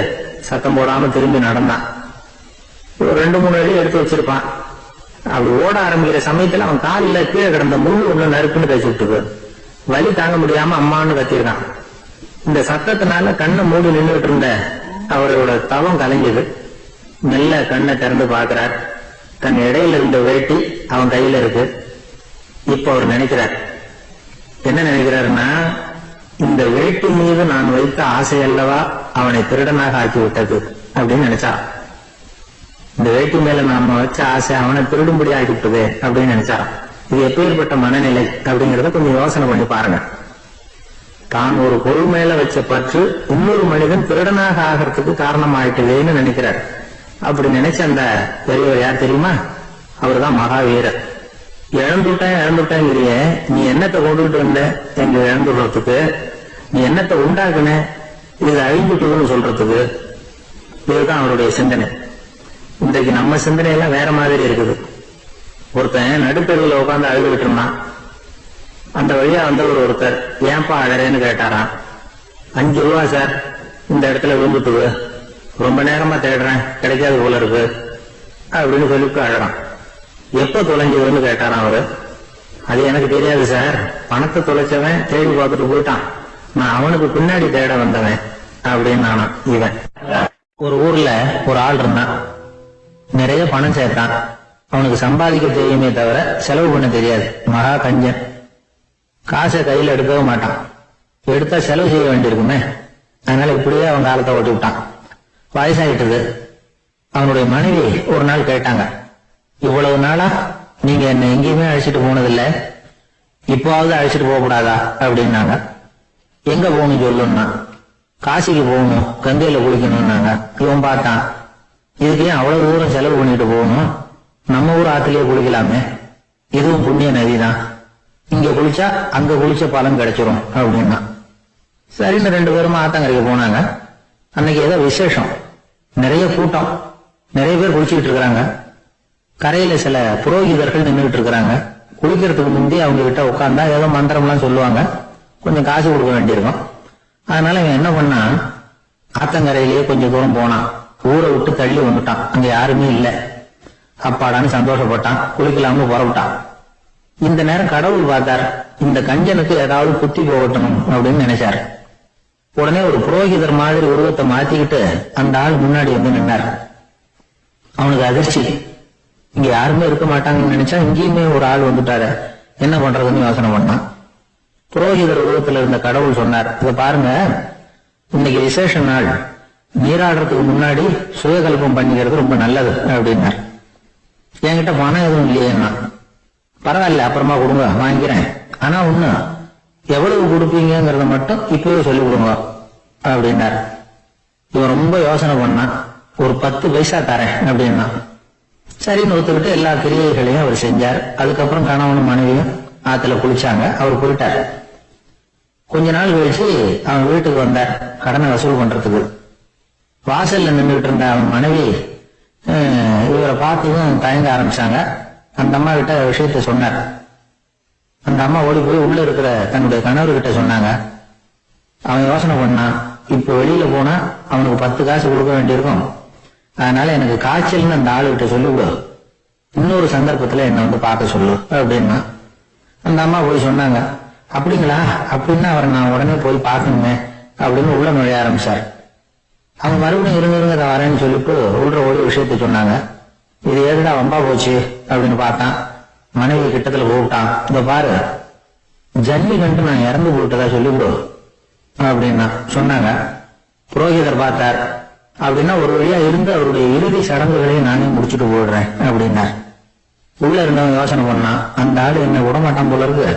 சத்தம் போடாம திரும்பி நடந்தான். ஒரு 2-3 அடி எடுத்து வச்சிருப்பான். அப்படி ஓட ஆரம்பிக்கிற சமயத்துல அவன் காலில் கீழே கிடந்த முள் ஒண்ணு நறுக்குன்னு கழிச்சு விட்டுது. வலி தாங்க முடியாம அம்மான்னு கத்திருக்கான். இந்த சத்தத்தினால கண்ணை மூடி நின்றுட்டு இருந்த அவரோட தவம் கலைஞ்சது. மெல்ல கண்ணை திறந்து பார்க்கிறார். தன் இடையில இருந்த வேட்டி அவன் கையில இருக்கு. இப்ப அவர் நினைக்கிறார், என்ன நினைக்கிறாருன்னா, இந்த வேட்டி மீது நான் வைத்த ஆசை அல்லவா அவனை திருடனாக ஆக்கி விட்டது அப்படின்னு நினைச்சா. இந்த வேட்டி மேல நாம வச்ச ஆசை அவனை திருடும்படி ஆக்கிவிட்டது அப்படின்னு நினைச்சாராம். இது எப்பேற்பட்ட மனநிலை அப்படிங்கறத கொஞ்சம் யோசனை பண்ணி பாருங்க. தான் ஒரு பொருள் மேல வச்ச பற்று இன்னொரு மனிதன் திருடனாக ஆகிறதுக்கு காரணம் ஆயிட்டுதுன்னு நினைக்கிறார். அப்படி நினைச்ச அந்த பெரியவர் யார் தெரியுமா? அவர் தான் மகாவீரர். இழந்துட்டேங்கிறிய, நீ என்னத்தை கொண்டுகிட்டு வந்த எங்க இழந்துடுறதுக்கு? நீ என்னத்தை உண்டாக்குன இது அழிஞ்சுட்டுன்னு சொல்றதுக்கு? இதுதான் அவருடைய சிந்தனை. இன்றைக்கு நம்ம சிந்தனை எல்லாம் வேற மாதிரி இருக்குது. ஒருத்தன் நடுத்தெருவில் உட்காந்து அழுதுகிட்டு இருந்தான். அந்த வழியா வந்தவர் ஒருத்தர், ஏன்பா அழறேன்னு கேட்டாராம். 5 ரூபா சார், இந்த இடத்துல விழுந்துட்டு ரொம்ப நேரமா தேடுறேன், கிடைக்காது போல இருக்கு அப்படின்னு சொல்லிட்டு அழறான். எப்ப தொலைஞ்சதுன்னு கேட்டாராம் அவரு. அது எனக்கு தெரியாது சார், பணத்தை தொலைச்சவன் தேடி பார்த்துட்டு போயிட்டான், நான் அவனுக்கு பின்னாடி தேட வந்தவன் அப்படின்னு நானா. இவன் ஒரு ஊர்ல ஒரு ஆள் இருந்தான். நிறைய பணம் சேர்த்தான். அவனுக்கு சம்பாதிக்க தெரியுமே தவிர செலவு பண்ண தெரியாது. மகா கஞ்சன். காசை கையில எடுக்கவும் மாட்டான். எடுத்தா செலவு செய்ய வேண்டியிருக்குமே. அதனால இப்படியே அவன் காலத்தை ஓட்டி விட்டான். வயசாயிட்டது. அவனுடைய மனைவி ஒரு நாள் கேட்டாங்க, இவ்வளவு நாளா நீங்க என்ன எங்கேயுமே அழைச்சிட்டு போனதில்லை, இப்போவாவது அழைச்சிட்டு போக கூடாதா அப்படின்னாங்க. எங்க போகணும் சொல்லுன்னா, காசிக்கு போகணும், கங்கையில குளிக்கணும்னாங்க. இவன் பார்த்தான், இதுக்கு ஏன் அவ்வளவு தூரம் செலவு பண்ணிட்டு போகணும், நம்ம ஊர் ஆத்திலேயே குளிக்கலாமே, இதுவும் புண்ணிய நதிதான், இங்க குளிச்சா அங்க குளிச்ச பலன் கிடைச்சிரும் அப்படின்னா. சரின்னு 2 பேரும் ஆத்தங்கரைக்கு போனாங்க. அன்னைக்கு ஏதோ விசேஷம், நிறைய கூட்டம், நிறைய பேர் குளிச்சுக்கிட்டு இருக்கிறாங்க. கரையில சில புரோகிதர்கள் நின்றுட்டு இருக்கிறாங்க. குளிக்கிறதுக்கு முந்தி அவங்க கிட்ட உட்கார்ந்தா ஏதோ மந்திரம்லாம் சொல்லுவாங்க, கொஞ்சம் காசு கொடுக்க வேண்டியிருக்கும். அதனால இவன் என்ன பண்ணா, ஆத்தங்கரையிலேயே கொஞ்சம் தூரம் போனான். ஊரை விட்டு தள்ளி வந்துட்டான். அங்க யாருமே இல்லை. அப்பாடான்னு சந்தோஷப்பட்டான். குளிக்கலாம்னு புறப்பட்டான். இந்த நேரம் கடவுள் பார்த்தார், இந்த கஞ்சனுக்கு ஏதாவது புத்தி போகட்டும் அப்படின்னு நினைச்சாரு. உடனே ஒரு புரோகிதர் மாதிரி உருவத்தை மாத்திக்கிட்டு அந்த ஆள் முன்னாடி வந்து நின்னார். அவனுக்கு அதிர்ச்சி. இங்க யாருமே இருக்க மாட்டாங்கன்னு நினைச்சா இங்கேயுமே ஒரு ஆள் வந்துட்டாரு, என்ன பண்றதுன்னு யோசனை பண்ணான். புரோகிதர் உருவத்தில் இருந்த கடவுள் சொன்னார், இத பாருங்க, இன்னைக்கு விசேஷ நாள், நீராடுறதுக்கு முன்னாடி சுயகல்பம் பண்ணிக்கிறது ரொம்ப நல்லது அப்படின்னார். என்கிட்ட பணம் எதுவும் இல்லையேன்னா, பரவாயில்ல அப்புறமா கொடுங்க வாங்கிக்கிறேன், ஆனா ஒண்ணு, எவ்வளவு கொடுப்பீங்கிறத மட்டும் இப்பவே சொல்லி கொடுங்க அப்படின்னார். இவன் ரொம்ப யோசனை பண்ணான். ஒரு 10 பைசா தரேன் அப்படின்னா. சரின்னு ஒத்துக்கிட்டு எல்லா கிரியைகளையும் அவர் செஞ்சார். அதுக்கப்புறம் கணவனும் மனைவியும் ஆத்துல குளிச்சாங்க. அவர் போயிட்டார். கொஞ்ச நாள் கழிச்சு அவன் வீட்டுக்கு வந்தார் கடனை வசூல் பண்றதுக்கு. வாசல்ல நின்றுட்டு இருந்த அவன் மனைவி இவரை பார்த்ததும் தயங்க ஆரம்பிச்சாங்க. அந்த அம்மா கிட்ட விஷயத்த சொன்னார். அந்த அம்மா ஓடி போய் உள்ள இருக்கிற தன்னுடைய கணவர்கிட்ட சொன்னாங்க. அவன் யோசனை பண்ணான், இப்ப வெளியில போனா அவனுக்கு 10 காசு கொடுக்க வேண்டியிருக்கும், அதனால எனக்கு காய்ச்சல்னு அந்த ஆளுகிட்ட சொல்லிவிடு, இன்னொரு சந்தர்ப்பத்துல என்ன வந்து பார்க்க சொல்லு அப்படின்னா. அந்த அம்மா போய் சொன்னாங்க. அப்படிங்களா, அப்படின்னா அவரை நான் உடனே போய் பார்க்கணுமே அப்படின்னு உள்ள நுழைய ஆரம்பிச்சார். அவங்க மறுபடியும் இருங்க வரேன்னு சொல்லிட்டு உள்ள ஒரு விஷயத்த சொன்னாங்க. இது ஏதுடா வம்பா போச்சு அப்படின்னு பார்த்தான். மனைவி கிட்டத்துல கூப்பிட்டான். இந்த பாரு, ஜன்னி கண்டு நான் இறந்து போட்டதா சொல்லிவிடு அப்படின்னா சொன்னாங்க. புரோகிதர் பார்த்தார். அப்படின்னா ஒரு வழியா இருந்து அவருடைய இறுதி சடங்குகளையும் நானே முடிச்சுட்டு போடுறேன் அப்படின்னார். உள்ள இருந்தவன் யோசனை பண்ணான், அந்த ஆளு என்ன விடமாட்டான் போல இருக்கு,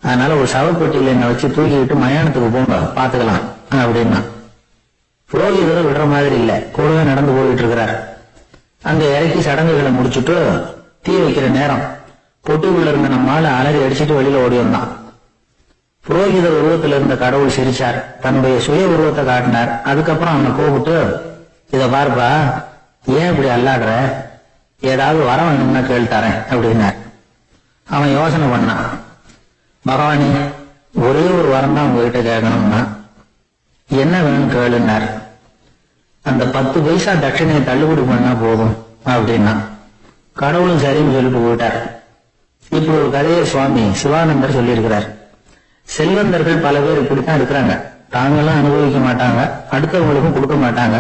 அதனால ஒரு சவப்பெட்டியில என்னை வச்சு தூக்கிக்கிட்டு மயானத்துக்கு போங்க பாத்துக்கலாம் அப்படின்னா. புரோகிதரை விடுற மாதிரி இல்ல, கூடவே நடந்து போயிட்டு இருக்கிறார். அங்க இறக்கி சடங்குகளை முடிச்சுட்டு தீ வைக்கிற நேரம் பொட்டுக்குள்ள இருந்த நம்மால அலறி அடிச்சுட்டு வெளியில ஓடி வந்தான். புரோகிதர் உருவத்தில் இருந்த கடவுள் சிரிச்சார், தன்னுடைய சுய உருவத்தை காட்டினார். அதுக்கப்புறம் அவனை கூப்பிட்டு, இத பார்ப்பா, ஏன் இப்படி அல்லாடுற, ஏதாவது வர வேணும்னா கேள்வித்தாரேன் அப்படின்னார். அவன் யோசனை பண்ணான். பகவானி, ஒரே ஒரு வரம் தான் உங்ககிட்ட கேட்கணும்னா என்ன வேணும் கேளுன்னார். அந்த 10 பைசா தட்சணையை தள்ளுபடி பண்ணா போதும் அப்படின்னா. கடவுளும் சரின்னு சொல்லிட்டு போயிட்டார். இப்படி ஒரு கதையை சுவாமி சிவானந்தர் சொல்லியிருக்கிறார். செல்வந்தர்கள் பல பேர் இப்படித்தான் இருக்கிறாங்க. தாங்களும் அனுபவிக்க மாட்டாங்க, அடுத்தவங்களுக்கும் கொடுக்க மாட்டாங்க.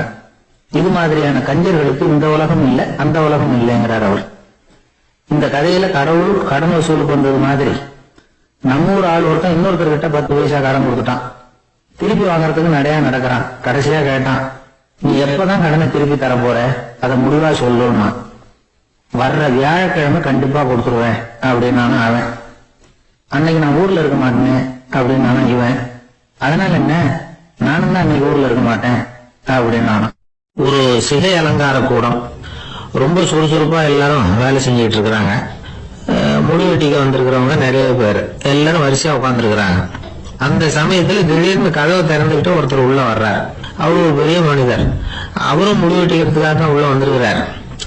இது மாதிரியான கஞ்சர்களுக்கு இந்த உலகம் இல்லை, அந்த உலகம் இல்லைங்கிறார் அவர். இந்த கதையில கடவுள் கடன் வசூலுக்கு வந்தது மாதிரி நம்ம ஊர் ஆள் ஒருத்தன் இன்னொருத்தர்கிட்ட 10 பைசா கடன் கொடுத்துட்டான். திருப்பி வாங்கறதுக்கு நடையா நடக்கிறான். கடைசியா கேட்டான், நீ எப்பதான் கடனை திருப்பி தர போற, அதை முடிவா சொல்லணுமா. வர்ற வியாழக்கிழமை கண்டிப்பா கொடுத்துருவேன் அப்படின்னு அவன். அன்னைக்கு நான் ஊர்ல இருக்க மாட்டேன் அப்படின்னு இவன். அதனால என்ன, நானும் தான் அன்னைக்கு ஊர்ல இருக்க மாட்டேன் அப்படின்னு. ஒரு சிகை அலங்கார கூடம், ரொம்ப சுறுசுறுப்பா எல்லாரும் வேலை செஞ்சுட்டு இருக்கிறாங்க. முடி வெட்டிக்க வந்திருக்கிறவங்க நிறைய பேர், எல்லாரும் வரிசையா உட்காந்துருக்கிறாங்க. அந்த சமயத்துல திடீர்னு கதவை திறந்துகிட்டு ஒருத்தர் உள்ள வர்றாரு. அவரு ஒரு பெரிய மனிதர். அவரும் முடி வெட்டிக்கிறதுக்காக தான் உள்ள வந்திருக்கிறார்.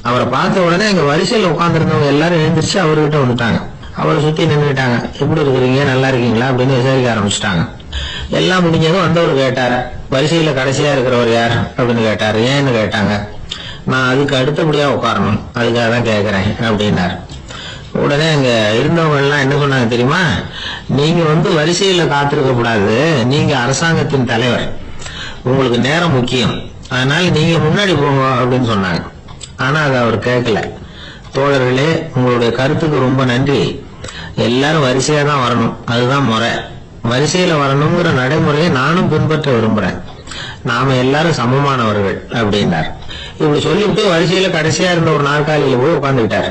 அவரை பார்த்த உடனே எங்க வரிசையில உட்காந்துருந்தவங்க எல்லாரும் எழுந்திரிச்சு அவர்கிட்ட வந்துட்டாங்க. அவரை சுத்தி நின்றுட்டாங்க. எப்படி இருக்கிறீங்க, நல்லா இருக்கீங்களா அப்படின்னு விசாரிக்க ஆரம்பிச்சுட்டாங்க. எல்லாம் முடிஞ்சதும் வந்தவர் கேட்டார், வரிசையில கடைசியா இருக்கிறவர் யார் அப்படின்னு கேட்டாரு. ஏன்னு கேட்டாங்க. நான் அதுக்கு அடுத்தபடியா உட்காரணும், அதுக்காக தான் கேட்கிறேன் அப்படின்னாரு. உடனே அங்க இருந்தவங்க எல்லாம் என்ன சொன்னாங்க தெரியுமா, நீங்க வரிசையில காத்திருக்க கூடாது, நீங்க அரசாங்கத்தின் தலைவர், உங்களுக்கு நேரம் முக்கியம், அதனால நீங்க முன்னாடி போங்க அப்படின்னு சொன்னாங்க. ஆனா அதை அவர் கேட்கல. தோழர்களே, உங்களுடைய கருத்துக்கு ரொம்ப நன்றி. எல்லாரும் வரிசையா தான் வரணும், அதுதான் முறை. வரிசையில வரணுங்கிற நடைமுறையை நானும் பின்பற்ற விரும்புறேன். நாம எல்லாரும் சமமானவர்கள் அப்படின்னார். இப்படி சொல்லிவிட்டு வரிசையில கடைசியா இருந்த ஒரு நாற்காலியில போய் உட்கார்ந்துட்டார்.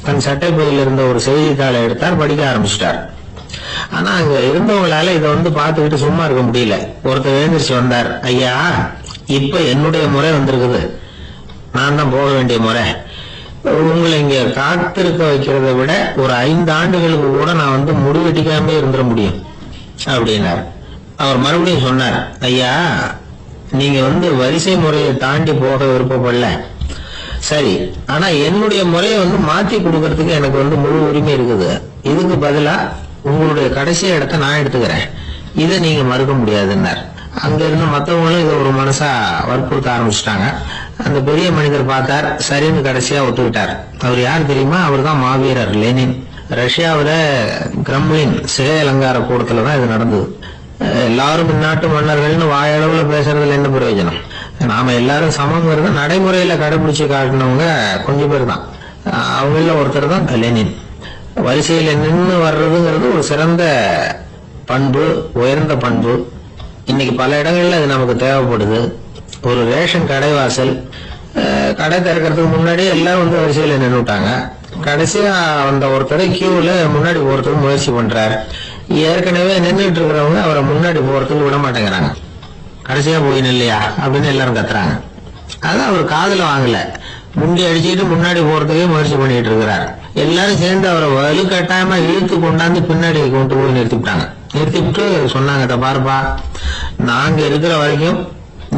தன் சட்டை பையில இருந்த ஒரு செய்தித்தாளை எடுத்தார், படிக்க ஆரம்பிச்சிட்டார். ஆனா அங்க இருந்தவங்களால இதை பார்த்துக்கிட்டு சும்மா இருக்க முடியல. ஒருத்தர் எழுந்திரிச்சு வந்தார். ஐயா, இப்ப என்னுடைய முறை வந்திருக்குது, நான் தான் போக வேண்டிய முறை. உங்களை இங்க காத்திருக்க வைக்கிறத விட ஒரு 5 ஆண்டுகளுக்கு கூட நான் முடிவெட்டிக்காம இருந்துட முடியும் அப்படின்னார். அவர் மறுபடியும் சொன்னார், ஐயா, நீங்க வரிசை முறையை தாண்டி போக விருப்பப்படல, சரி, ஆனா என்னுடைய முறையை மாத்தி கொடுக்கறதுக்கு எனக்கு முழு உரிமை இருக்குது. இதுக்கு பதிலா உங்களுடைய கடைசி இடத்தை நான் எடுத்துக்கிறேன், இதை நீங்க மறுக்க முடியாதுன்னார். அங்க இருந்த மற்றவங்களும் இதை ஒரு மனசா வற்புறுத்த ஆரம்பிச்சுட்டாங்க. அந்த பெரிய மனிதர் பார்த்தார், சரின்னு கடைசியா ஒத்துக்கிட்டார். அவர் யார் தெரியுமா, அவர் தான் மாவீரர் லெனின். ரஷ்யாவில கிரெம்ளின் சிகை அலங்கார கூடத்துலதான் இது நடந்தது. எல்லாரும் இந்நாட்டு மன்னர்கள்னு வாயளவுல பேசுறதுல என்ன பிரயோஜனம், நாம எல்லாரும் சமங்கிறத நடைமுறையில கடைபிடிச்சு காட்டினவங்க கொஞ்சம் பேர் தான். அவங்கள ஒருத்தர் தான் லெனின். வரிசையில நின்று வர்றதுங்கிறது ஒரு சிறந்த பண்பு, உயர்ந்த பண்பு. இன்னைக்கு பல இடங்கள்ல அது நமக்கு தேவைப்படுது. ஒரு ரேஷன் கடைவாசல், கடை திறக்கிறதுக்கு முன்னாடி எல்லாரும் வரிசையில நின்றுட்டாங்க. கடைசியா அந்த ஒருத்தரை கியூல முன்னாடி போறதுக்கு முயற்சி பண்றாரு. ஏற்கனவே நின்றுட்டு இருக்கிறவங்க அவரை முன்னாடி போறதுக்கு விட மாட்டேங்கிறாங்க. கடைசியா போய் நில்லையா அப்படின்னு எல்லாரும் கத்துறாங்க. அதான் அவர் காதுல வாங்கல, முண்டி அடிச்சுட்டு முன்னாடி போறதுக்கே முயற்சி பண்ணிட்டு இருக்கிறார். எல்லாரும் சேர்ந்து அவரை வலுக்கட்டாயமா இழுத்து கொண்டாந்து பின்னாடி கொண்டு போய் நிறுத்திவிட்டாங்க. நிறுத்திவிட்டு சொன்னாங்க, இதை பாருப்பா, நாங்க இருக்கிற வரைக்கும்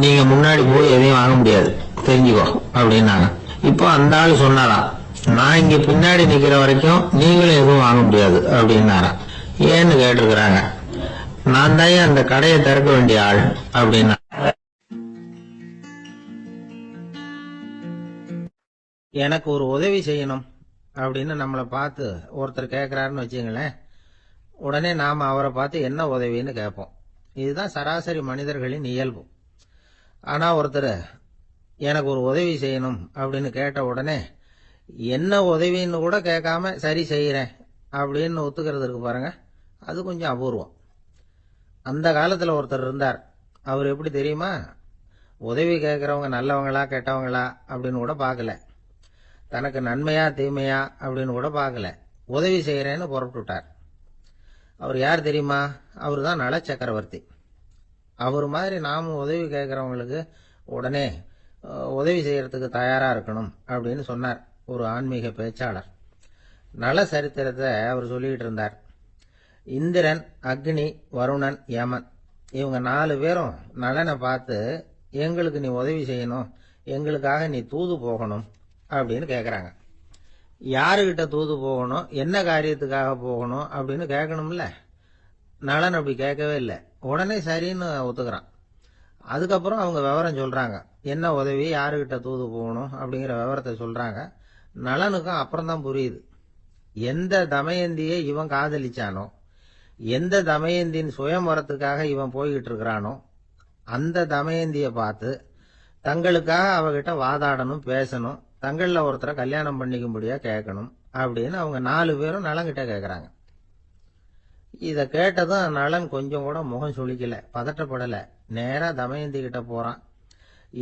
நீங்க முன்னாடி போய் எதையும் வாங்க முடியாது, தெரிஞ்சுக்கோ அப்படின்னாங்க. இப்போ அந்த ஆளு சொன்னாராம், நான் இங்க பின்னாடி நிக்கிற வரைக்கும் நீங்களும் எதுவும் வாங்க முடியாது அப்படின்னாராம். ஏன்னு கேட்டிருக்கிறாங்க. நான் தான் அந்த கடையை திறக்க வேண்டிய ஆள் அப்படின்னா. எனக்கு ஒரு உதவி செய்யணும் அப்படின்னு நம்மளை பார்த்து ஒருத்தர் கேட்கிறாருன்னு வச்சுங்களேன். உடனே நாம அவரை பார்த்து என்ன உதவின்னு கேட்போம். இதுதான் சராசரி மனிதர்களின் இயல்பு. ஆனால் ஒருத்தர் எனக்கு ஒரு உதவி செய்யணும் அப்படின்னு கேட்ட உடனே என்ன உதவின்னு கூட கேட்காம சரி செய்கிறேன் அப்படின்னு ஒத்துக்கிறது இருக்கு பாருங்க, அது கொஞ்சம் அபூர்வம். அந்த காலத்தில் ஒருத்தர் இருந்தார். அவர் எப்படி தெரியுமா? உதவி கேட்குறவங்க நல்லவங்களா கெட்டவங்களா அப்படின்னு கூட பார்க்கல, தனக்கு நன்மையா தீமையா அப்படின்னு கூட பார்க்கல, உதவி செய்கிறேன்னு புறப்பட்டுட்டார். அவர் யார் தெரியுமா? அவர் தான் நல சக்கரவர்த்தி. அவர் மாதிரி நாமும் உதவி கேட்குறவங்களுக்கு உடனே உதவி செய்யறதுக்கு தயாரா இருக்கணும் அப்படின்னு சொன்னார் ஒரு ஆன்மீக பேச்சாளர். நல சரித்திரத்தை அவர் சொல்லிட்டு இருந்தார். இந்திரன், அக்னி, வருணன், யமன் இவங்க 4 பேரும் நலனை பார்த்து எங்களுக்கு நீ உதவி செய்யணும், எங்களுக்காக நீ தூது போகணும் அப்படின்னு கேட்குறாங்க. யாருக்கிட்ட தூது போகணும், என்ன காரியத்துக்காக போகணும் அப்படின்னு கேட்கணும்ல. நலன் அப்படி கேட்கவே இல்லை, உடனே சரின்னு ஒத்துக்கிறான். அதுக்கப்புறம் அவங்க விவரம் சொல்றாங்க, என்ன உதவி, யாருக்கிட்ட தூது போகணும் அப்படிங்கிற விவரத்தை சொல்றாங்க. நலனுக்கும் அப்புறம்தான் புரியுது, எந்த தமயந்தியை இவன் காதலிச்சானோ, எந்த தமயந்தின் சுயம்பரத்துக்காக இவன் போய்கிட்டு இருக்கிறானோ அந்த தமயந்தியை பார்த்து தங்களுக்காக அவகிட்ட வாதாடணும், பேசணும், தங்களில் ஒருத்தரை கல்யாணம் பண்ணிக்கும்படியா கேட்கணும் அப்படின்னு அவங்க 4 பேரும் நலன்கிட்ட கேட்குறாங்க. இதை கேட்டதும் நலன் கொஞ்சம் கூட முகம் சுளிக்கல, பதட்டப்படலை. நேரா தமயந்தி கிட்ட போறான்.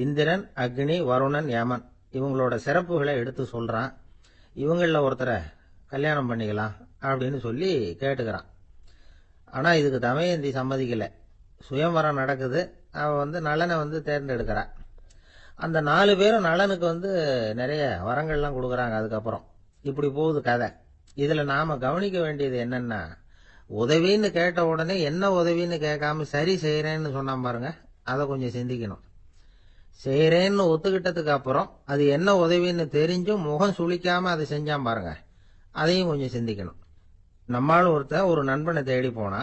இந்திரன், அக்னி, வருணன், யமன் இவங்களோட சிறப்புகளை எடுத்து சொல்றான். இவங்களில் ஒருத்தரை கல்யாணம் பண்ணிக்கலாம் அப்படின்னு சொல்லி கேட்டுக்கிறான். ஆனா இதுக்கு தமயந்தி சம்மதிக்கல. சுயம்வரம் நடக்குது, அவ நலனை தேர்ந்தெடுக்கிறா. அந்த 4 பேரும் நலனுக்கு நிறைய வரங்கள்லாம் கொடுக்குறாங்க. அதுக்கப்புறம் இப்படி போகுது கதை. இதுல நாம கவனிக்க வேண்டியது என்னன்னா, உதவின்னு கேட்ட உடனே என்ன உதவின்னு கேட்காம சரி செய்யறேன்னு சொன்னான் பாருங்க, அதை கொஞ்சம் சிந்திக்கணும். செய்யறேன்னு ஒத்துக்கிட்டதுக்கு அப்புறம் அது என்ன உதவின்னு தெரிஞ்சும் முகம் சுளிக்காம அதை செஞ்சான் பாருங்க, அதையும் கொஞ்சம் சிந்திக்கணும். நம்மால் ஒருத்தன் ஒரு நண்பனை தேடி போனா,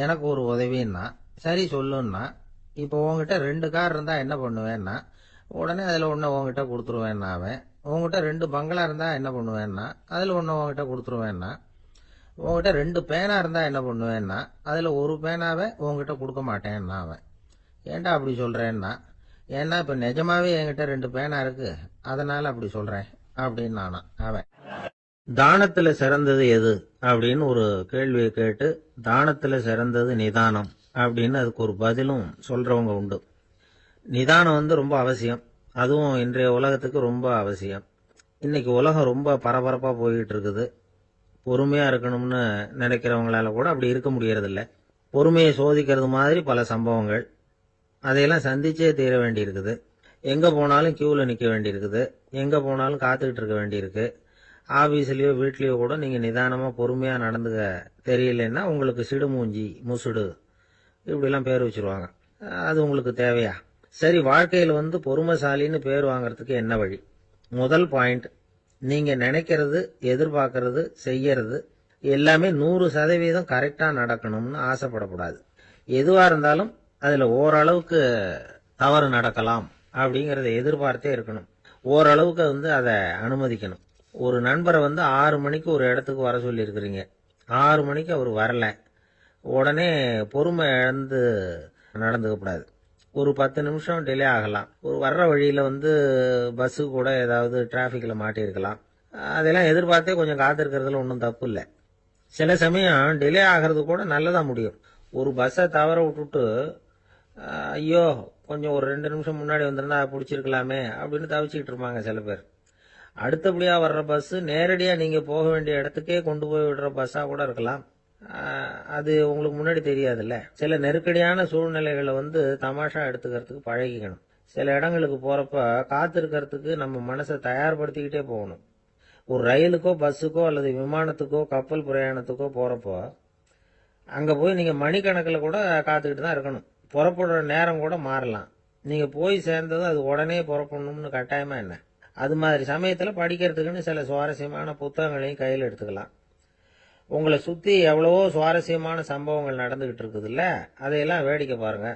எனக்கு ஒரு உதவின்னா சரி சொல்லுன்னா, இப்போ உங்ககிட்ட 2 கார் இருந்தா என்ன பண்ணுவேன்னா உடனே அதில் ஒன்று உங்ககிட்ட கொடுத்துருவேன்னா, அவன் உங்ககிட்ட 2 பங்களா இருந்தா என்ன பண்ணுவேன்னா அதில் ஒன்று உங்ககிட்ட கொடுத்துருவேன்னா, உங்ககிட்ட 2 பேனா இருந்தா என்ன பண்ணுவேன்னா அதில் ஒரு பேனாவை உங்ககிட்ட கொடுக்க மாட்டேன்னா அவன். ஏன்டா அப்படி சொல்றேன்னா, ஏன்னா இப்போ நிஜமாவே என்கிட்ட 2 பேனா இருக்கு, அதனால அப்படி சொல்றேன் அப்படின்னு நானா அவன். தானத்துல சிறந்தது எது அப்படின்னு ஒரு கேள்வியை கேட்டு, தானத்துல சிறந்தது நிதானம் அப்படின்னு அதுக்கு ஒரு பதிலும் சொல்றவங்க உண்டு. நிதானம் ரொம்ப அவசியம், அதுவும் இன்றைய உலகத்துக்கு ரொம்ப அவசியம். இன்னைக்கு உலகம் ரொம்ப பரபரப்பா போயிட்டு இருக்குது. பொறுமையா இருக்கணும்னு நினைக்கிறவங்களால கூட அப்படி இருக்க முடியறதில்ல. பொறுமையை சோதிக்கிறது மாதிரி பல சம்பவங்கள், அதையெல்லாம் சந்திச்சே தீர வேண்டி இருக்குது. எங்க போனாலும் கியூல நிக்க வேண்டி இருக்குது, எங்க போனாலும் காத்துக்கிட்டு இருக்க வேண்டியிருக்கு. ஆபீஸ்லயோ வீட்லயோ கூட நீங்க நிதானமா பொறுமையா நடந்துக்க தெரியலன்னா உங்களுக்கு சிடுமூஞ்சி, முசுடு இப்படிலாம் பேர் வச்சிருவாங்க. அது உங்களுக்கு தேவையா? சரி, வாழ்க்கையில பொறுமைசாலின்னு பேர் வாங்கறதுக்கு என்ன வழி? முதல் பாயிண்ட், நீங்க நினைக்கிறது, எதிர்பார்க்கறது, செய்யறது எல்லாமே 100% கரெக்டா நடக்கணும்னு ஆசைப்படக்கூடாது. எதுவா இருந்தாலும் அதுல ஓரளவுக்கு தவறு நடக்கலாம் அப்படிங்கறத எதிர்பார்த்தே இருக்கணும். ஓரளவுக்கு அதை அனுமதிக்கணும். ஒரு நண்பரை 6 மணிக்கு ஒரு இடத்துக்கு வர சொல்லி இருக்கிறீங்க, 6 மணிக்கு அவர் வரல, உடனே பொறுமை இழந்து நடந்துக்க கூடாது. ஒரு 10 நிமிஷம் டிலே ஆகலாம். ஒரு வர்ற வழியில பஸ்ஸு கூட ஏதாவது டிராபிக்ல மாட்டியிருக்கலாம். அதெல்லாம் எதிர்பார்த்தே கொஞ்சம் காத்திருக்கிறதுல ஒன்றும் தப்பு இல்லை. சில சமயம் டிலே ஆகிறது கூட நல்லதா முடியும். ஒரு பஸ்ஸை தவற விட்டுட்டு ஐயோ கொஞ்சம் ஒரு 2 நிமிஷம் முன்னாடி வந்திருந்தா பிடிச்சிருக்கலாமே அப்படின்னு தவிச்சுக்கிட்டு இருப்பாங்க சில பேர். அடுத்தபடியா வர்ற பஸ் நேரடியா நீங்க போக வேண்டிய இடத்துக்கே கொண்டு போய் விடுற பஸ்ஸா கூட இருக்கலாம். அது உங்களுக்கு முன்னாடி தெரியாதுல்ல. சில நெருக்கடியான சூழ்நிலைகளை தமாஷா எடுத்துக்கிறதுக்கு பழகிக்கணும். சில இடங்களுக்கு போறப்ப காத்திருக்கிறதுக்கு நம்ம மனசை தயார்படுத்திக்கிட்டே போகணும். ஒரு ரயிலுக்கோ பஸ்ஸுக்கோ அல்லது விமானத்துக்கோ கப்பல் பிரயாணத்துக்கோ போறப்போ அங்க போய் நீங்க மணிக்கணக்கில் கூட காத்துக்கிட்டு தான் இருக்கணும். புறப்படுற நேரம் கூட மாறலாம். நீங்க போய் சேர்ந்ததும் அது உடனே புறப்படணும்னு கட்டாயமா என்ன? அது மாதிரி சமயத்துல படிக்கிறதுக்குன்னு சில சுவாரஸ்யமான புத்தகங்களையும் கையில் எடுத்துக்கலாம். உங்களை சுத்தி எவ்வளவோ சுவாரஸ்யமான சம்பவங்கள் நடந்துகிட்டு இருக்குதுல்ல, அதையெல்லாம் வேடிக்கை பாருங்க.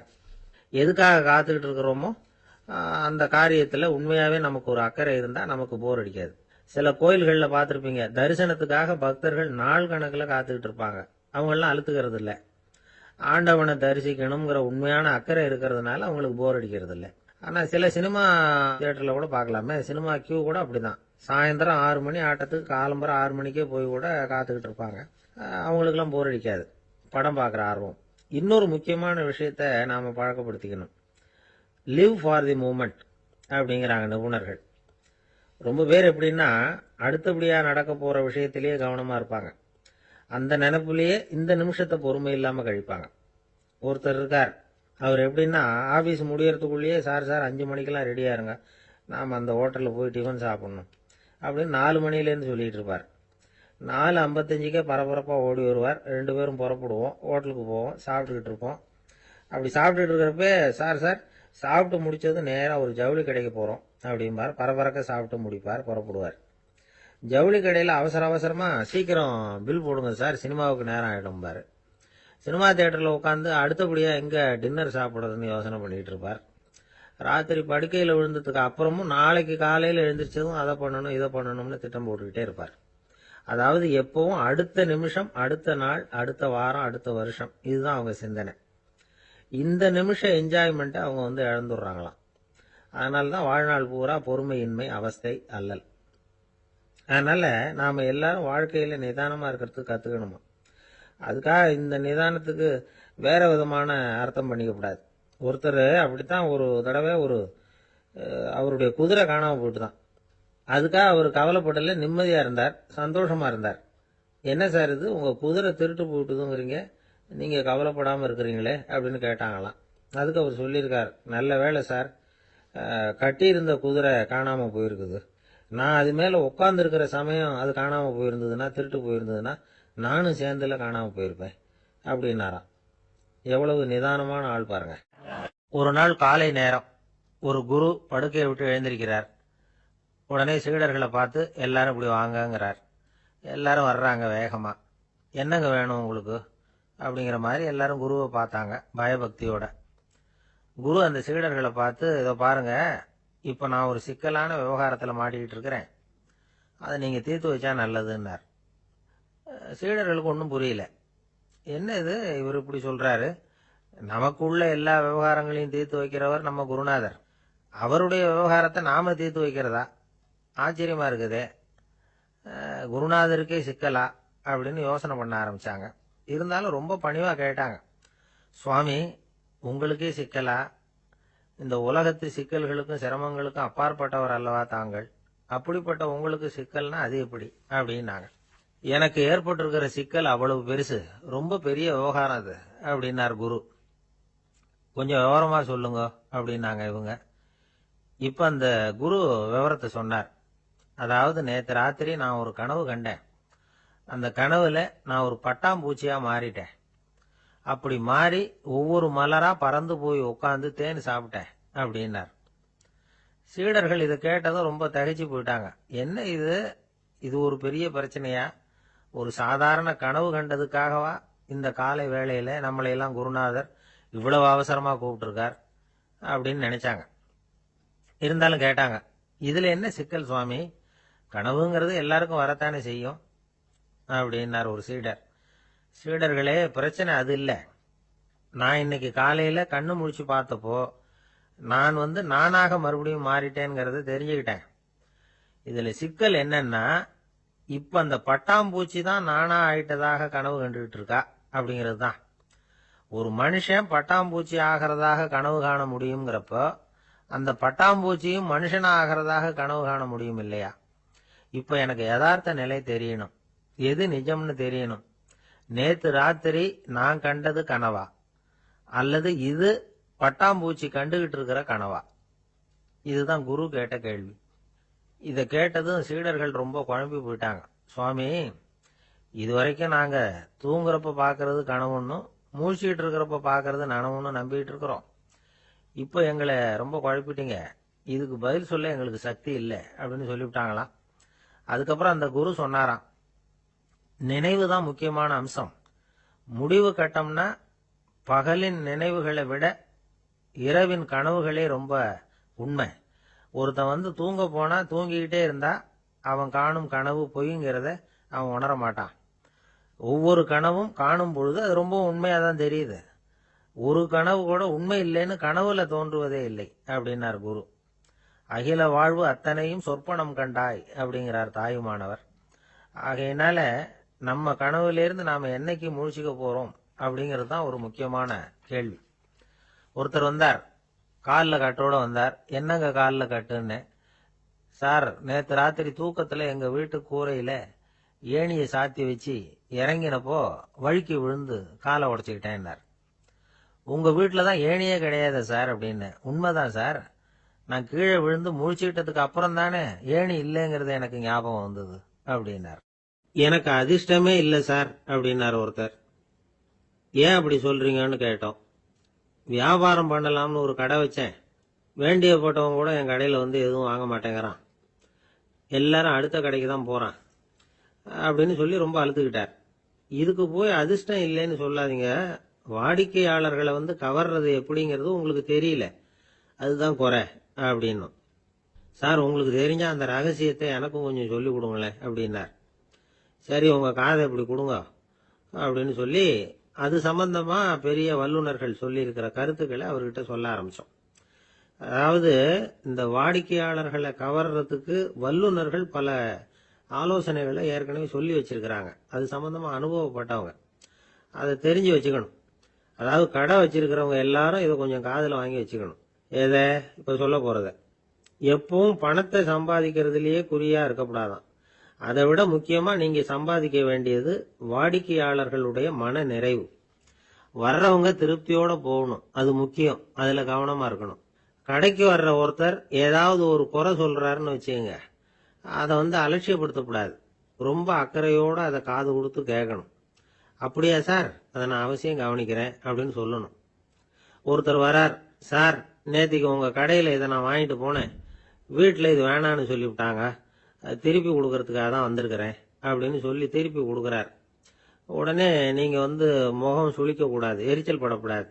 எதுக்காக காத்துக்கிட்டு இருக்கிறோமோ அந்த காரியத்துல உண்மையாவே நமக்கு ஒரு அக்கறை இருந்தா நமக்கு போர் அடிக்காது. சில கோயில்கள்ல பார்த்திருப்பீங்க, தரிசனத்துக்காக பக்தர்கள் நாள் கணக்குல காத்துக்கிட்டு இருப்பாங்க. அவங்க எல்லாம் அழுத்துக்கிறது இல்ல. ஆண்டவனை தரிசிக்கணுங்கிற உண்மையான அக்கறை இருக்கிறதுனால அவங்களுக்கு போர் அடிக்கிறது இல்லை. ஆனால் சில சினிமா தியேட்டரில் கூட பார்க்கலாமே, சினிமா கியூ கூட அப்படிதான். சாயந்தரம் 6 மணி ஆட்டத்துக்கு காலம்பரம் 6 மணிக்கே போய் கூட காத்துக்கிட்டு இருப்பாங்க. அவங்களுக்கெல்லாம் போர் அடிக்காது, படம் பார்க்குற ஆர்வம். இன்னொரு முக்கியமான விஷயத்த நாம் பழக்கப்படுத்திக்கணும். லிவ் ஃபார் தி மூமெண்ட் அப்படிங்கிறாங்க நிபுணர்கள். ரொம்ப பேர் எப்படின்னா அடுத்தபடியாக நடக்க போகிற விஷயத்திலேயே கவனமாக இருப்பாங்க. அந்த நினைப்புலேயே இந்த நிமிஷத்தை பொறுமை இல்லாமல் கழிப்பாங்க. ஒருத்தர் இருக்கார், அவர் எப்படின்னா ஆஃபீஸ் முடியறதுக்குள்ளேயே சார் 5 மணிக்கெல்லாம் ரெடியாக இருங்க, நாம் அந்த ஹோட்டலில் போய் டிஃபன் சாப்பிட்ணும் அப்படின்னு 4 மணிலேருந்து சொல்லிகிட்டு இருப்பார். 4:55க்கே பரபரப்பாக ஓடி வருவார். 2 பேரும் புறப்படுவோம், ஹோட்டலுக்கு போவோம், சாப்பிட்டுக்கிட்டு இருப்போம். அப்படி சாப்பிட்டுட்டு இருக்கிறப்ப சார் சாப்பிட்டு முடிச்சது நேராக ஒரு ஜவுளி கடைக்கு போகிறோம் அப்படிம்பார். பரபரக்க சாப்பிட்டு முடிப்பார், புறப்படுவார். ஜவுளி கடையில் அவசரமாக சீக்கிரம் பில் போடுங்க சார், சினிமாவுக்கு நேரம் ஆகிடும்பார். சினிமா தியேட்டரில் உட்காந்து அடுத்தபடியாக எங்கே டின்னர் சாப்பிட்றதுன்னு யோசனை பண்ணிகிட்டு இருப்பார். ராத்திரி படுக்கையில் விழுந்ததுக்கு அப்புறமும் நாளைக்கு காலையில் எழுந்திரிச்சதும் அதை பண்ணணும் இதை பண்ணணும்னு திட்டம் போட்டுக்கிட்டே இருப்பார். அதாவது எப்பவும் அடுத்த நிமிஷம், அடுத்த நாள், அடுத்த வாரம், அடுத்த வருஷம், இதுதான் அவங்க சிந்தனை. இந்த நிமிஷம் என்ஜாய்மெண்ட்டை அவங்க இழந்துடுறாங்களாம். அதனால தான் வாழ்நாள் பூரா பொறுமையின்மை, அவஸ்தை, அல்லல். அதனால நாம் எல்லாரும் வாழ்க்கையில் நிதானமாக இருக்கிறதுக்கு கற்றுக்கணுமா. அதுக்காக இந்த நிதானத்துக்கு வேற விதமான அர்த்தம் பண்ணிக்கக்கூடாது. ஒருத்தர் அப்படித்தான் ஒரு தடவை அவருடைய குதிரை காணாமல் போயிட்டு தான். அதுக்காக அவர் கவலைப்படல, நிம்மதியாக இருந்தார், சந்தோஷமாக இருந்தார். என்ன சார் இது, உங்கள் குதிரை திருட்டு போயிட்டுதுங்கிறீங்க, நீங்கள் கவலைப்படாமல் இருக்கிறீங்களே அப்படின்னு கேட்டாங்களாம். அதுக்கு அவர் சொல்லியிருக்கார், நல்ல வேளை சார், கட்டியிருந்த குதிரை காணாமல் போயிருக்குது. நான் அது மேலே உட்காந்துருக்கிற சமயம் அது காணாமல் போயிருந்ததுன்னா, திருட்டு போயிருந்ததுன்னா நானும் சேர்ந்துல காணாமல் போயிருப்பேன் அப்படின்னாராம். எவ்வளவு நிதானமான ஆள் பாருங்க. ஒரு நாள் காலை நேரம் ஒரு குரு படுக்கையை விட்டு எழுந்திருக்கிறார். உடனே சீடர்களை பார்த்து எல்லாரும் இப்படி வாங்கங்கிறார். எல்லாரும் வர்றாங்க வேகமா. என்னங்க வேணும் உங்களுக்கு அப்படிங்கிற மாதிரி எல்லாரும் குருவை பார்த்தாங்க பயபக்தியோட. குரு அந்த சீடர்களை பார்த்து, இதை பாருங்க, இப்போ நான் ஒரு சிக்கலான விவகாரத்தில் மாட்டிக்கிட்டு இருக்கிறேன், அதை நீங்கள் தீர்த்து வச்சா நல்லதுன்னார். சீடர்களுக்கு ஒன்றும் புரியல. என்ன இது, இவர் இப்படி சொல்றாரு, நமக்குள்ள எல்லா விவகாரங்களையும் தீர்த்து வைக்கிறவர் நம்ம குருநாதர், அவருடைய விவகாரத்தை நாம தீர்த்து வைக்கிறதா, ஆச்சரியமா இருக்குதே, குருநாதருக்கே சிக்கலா அப்படின்னு யோசனை பண்ண ஆரம்பிச்சாங்க. இருந்தாலும் ரொம்ப பணிவா கேட்டாங்க, சுவாமி உங்களுக்கே சிக்கலா, இந்த உலகத்து சிக்கல்களுக்கும் சிரமங்களுக்கும் அப்பாற்பட்டவர் அல்லவா தாங்கள், அப்படிப்பட்ட உங்களுக்கு சிக்கல்னா அது எப்படி அப்படின்னாங்க. எனக்கு ஏற்பட்டிருக்கிற சிக்கல் அவ்வளவு பெருசு, ரொம்ப பெரிய விவகாரம் அது அப்படின்னார் குரு. கொஞ்சம் விவரமா சொல்லுங்க அப்படின்னாங்க இவங்க. இப்ப அந்த குரு விவரத்தை சொன்னார். அதாவது நேற்று ராத்திரி நான் ஒரு கனவு கண்டேன். அந்த கனவுல நான் ஒரு பட்டாம்பூச்சியா மாறிட்டேன். அப்படி மாறி ஒவ்வொரு மலரா பறந்து போய் உட்காந்து தேன் சாப்பிட்டேன் அப்படின்னார். சீடர்கள் இதை கேட்டதும் ரொம்ப தகைச்சு போயிட்டாங்க. என்ன இது ஒரு பெரிய பிரச்சனையா, ஒரு சாதாரண கனவு கண்டதுக்காகவா இந்த காலை வேளையில நம்மளையெல்லாம் குருநாதர் இவ்வளவு அவசரமா கூப்பிட்டுருக்கார் அப்படின்னு நினைச்சாங்க. இருந்தாலும் கேட்டாங்க, இதுல என்ன சிக்கல் சுவாமி, கனவுங்கிறது எல்லாருக்கும் வரத்தானே செய்யும் அப்படின்னார் ஒரு சீடர். சீடர்களே, பிரச்சனை அது இல்லை. நான் இன்னைக்கு காலையில கண்ணு முழிச்சு பார்த்தப்போ நான் நானாக மறுபடியும் மாறிட்டேங்கிறத தெரிஞ்சுக்கிட்டேன். இதுல சிக்கல் என்னன்னா, இப்ப அந்த பட்டாம்பூச்சி தான் நானா ஆயிட்டதாக கனவு கண்டுகிட்டு இருக்கா அப்படிங்கிறது தான். ஒரு மனுஷன் பட்டாம்பூச்சி ஆகிறதாக கனவு காண முடியுங்கிறப்போ அந்த பட்டாம்பூச்சியும் மனுஷனா ஆகிறதாக கனவு காண முடியும் இல்லையா. இப்ப எனக்கு யதார்த்த நிலை தெரியணும், எது நிஜம்னு தெரியணும். நேத்து ராத்திரி நான் கண்டது கனவா, அல்லது இது பட்டாம்பூச்சி கண்டுகிட்டு இருக்கிற கனவா? இதுதான் குரு கேட்ட கேள்வி. இதை கேட்டதும் சீடர்கள் ரொம்ப குழம்பி போயிட்டாங்க. சுவாமி, இதுவரைக்கும் நாங்க தூங்குறப்ப பாக்குறது கனவுன்னும் மூழ்கிட்டு இருக்கிறப்ப பாக்குறது நனவுன்னு நம்பிட்டு இருக்கிறோம். இப்போ எங்களை ரொம்ப குழப்பிட்டீங்க, இதுக்கு பதில் சொல்ல எங்களுக்கு சக்தி இல்லை அப்படின்னு சொல்லிவிட்டாங்களாம். அதுக்கப்புறம் அந்த குரு சொன்னாராம், நினைவு தான் முக்கியமான அம்சம். முடிவு கட்டம்னா பகலின் நினைவுகளை விட இரவின் கனவுகளே ரொம்ப உண்மை. ஒருத்தன் தூங்க போனா தூங்கிக்கிட்டே இருந்தா அவன் காணும் கனவு பொய்ங்கிறத அவன் உணர மாட்டான். ஒவ்வொரு கனவும் காணும் பொழுது அது ரொம்ப உண்மையா தான் தெரியுது. ஒரு கனவு கூட உண்மை இல்லைன்னு கனவுல தோன்றுவதே இல்லை அப்படின்னார் குரு. அகில வாழ்வு அத்தனையும் சொற்பனம் கண்டாய் அப்படிங்கிறார் தாயுமானவர். ஆகையினால நம்ம கனவுலேருந்து நாம என்னைக்கு முழிச்சுக்க போறோம் அப்படிங்கிறது தான் ஒரு முக்கியமான கேள்வி. ஒருத்தர் வந்தார், காலில் கட்டோட வந்தார். என்னங்க காலில் கட்டுன்னு. சார், நேற்று ராத்திரி தூக்கத்துல எங்க வீட்டு கூரையில ஏணியை சாத்தி வச்சு இறங்கினப்போ வழுக்கி விழுந்து காலை உடைச்சுக்கிட்டேன்னார். உங்க வீட்டுல தான் ஏணியே கிடையாது சார் அப்படின்னு. உண்மைதான் சார், நான் கீழே விழுந்து முழிச்சுக்கிட்டதுக்கு அப்புறம் தானே ஏணி இல்லைங்கிறது எனக்கு ஞாபகம் வந்தது அப்படின்னார். எனக்கு அதிர்ஷ்டமே இல்லை சார் அப்படின்னார் ஒருத்தர். ஏன் அப்படி சொல்றீங்கன்னு கேட்டோம். வியாபாரம் பண்ணலாம்னு ஒரு கடை வச்சேன். வேண்டிய போட்டவங்க கூட என் கடையில வந்து எதுவும் வாங்க மாட்டேங்கிறான். எல்லாரும் அடுத்த கடைக்கு தான் போறான் அப்படின்னு சொல்லி ரொம்ப அழுத்துக்கிட்டார். இதுக்கு போய் அதிர்ஷ்டம் இல்லைன்னு சொல்லாதீங்க. வாடிக்கையாளர்களை வந்து கவர்றது எப்படிங்கிறது உங்களுக்கு தெரியல, அதுதான் குறை அப்படின்னும். சார், உங்களுக்கு தெரிஞ்ச அந்த ரகசியத்தை எனக்கும் கொஞ்சம் சொல்லி கொடுங்களேன் அப்படின்னார். சரி, உங்க காதை இப்படி கொடுங்க அப்படின்னு சொல்லி அது சம்பந்தமா பெரிய வல்லுநர்கள் சொல்லி இருக்கிற கருத்துக்களை அவர்கிட்ட சொல்ல ஆரம்பிச்சோம். அதாவது இந்த வாடிக்கையாளர்களை கவர்றதுக்கு வல்லுநர்கள் பல ஆலோசனைகளை ஏற்கனவே சொல்லி வச்சிருக்கிறாங்க. அது சம்பந்தமா அனுபவப்பட்டவங்க, அதை தெரிஞ்சு வச்சுக்கணும். அதாவது கடை வச்சிருக்கிறவங்க எல்லாரும் இதை கொஞ்சம் காதுல வாங்கி வச்சுக்கணும். எதை இப்ப சொல்ல போறத. எப்பவும் பணத்தை சம்பாதிக்கிறதுலயே குறியா இருக்கக்கூடாதான். அதை விட முக்கியமா நீங்க சம்பாதிக்க வேண்டியது வாடிக்கையாளர்களுடைய மன நிறைவு. வர்றவங்க திருப்தியோட போகணும், அது முக்கியம். அதுல கவனமா இருக்கணும். கடைக்கு வர்ற ஒருத்தர் ஏதாவது ஒரு குறை சொல்றாருன்னு வச்சுங்க, அதை வந்து அலட்சியப்படுத்தக்கூடாது. ரொம்ப அக்கறையோட அதை காது கொடுத்து கேட்கணும். அப்படியா சார், அதை நான் அவசியம் கவனிக்கிறேன் அப்படின்னு சொல்லணும். ஒருத்தர் வரார், சார் நேத்திக்கு உங்க கடையில இதை நான் வாங்கிட்டு போனேன், வீட்டுல இது வேணான்னு சொல்லிவிட்டாங்க, திருப்பி கொடுக்கறதுக்காக தான் வந்திருக்கிறேன் அப்படின்னு சொல்லி திருப்பி கொடுக்கறார். உடனே நீங்க வந்து முகம் சுளிக்க கூடாது, எரிச்சல் படக்கூடாது.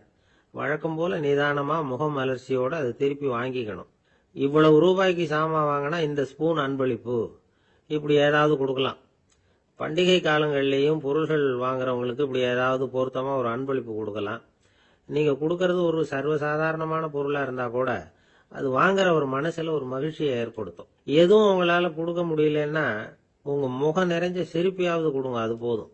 வழக்கம் போல நிதானமா முகம் மலர்ச்சியோட அதை திருப்பி வாங்கிக்கணும். இவ்வளவு ரூபாய்க்கு சாமான் வாங்கினா இந்த ஸ்பூன் அன்பளிப்பு, இப்படி ஏதாவது கொடுக்கலாம். பண்டிகை காலங்கள்லயும் பொருள்கள் வாங்குறவங்களுக்கு இப்படி ஏதாவது பொருத்தமா ஒரு அன்பளிப்பு கொடுக்கலாம். நீங்க கொடுக்கறது ஒரு சர்வசாதாரணமான பொருளா இருந்தா கூட அது வாங்குற ஒரு மனசுல ஒரு மகிழ்ச்சியை ஏற்படுத்தும். எதுவும் உங்களால கொடுக்க முடியலன்னா உங்க முகம் நிறைஞ்ச சிரிப்பையாவது கொடுங்க, அது போதும்.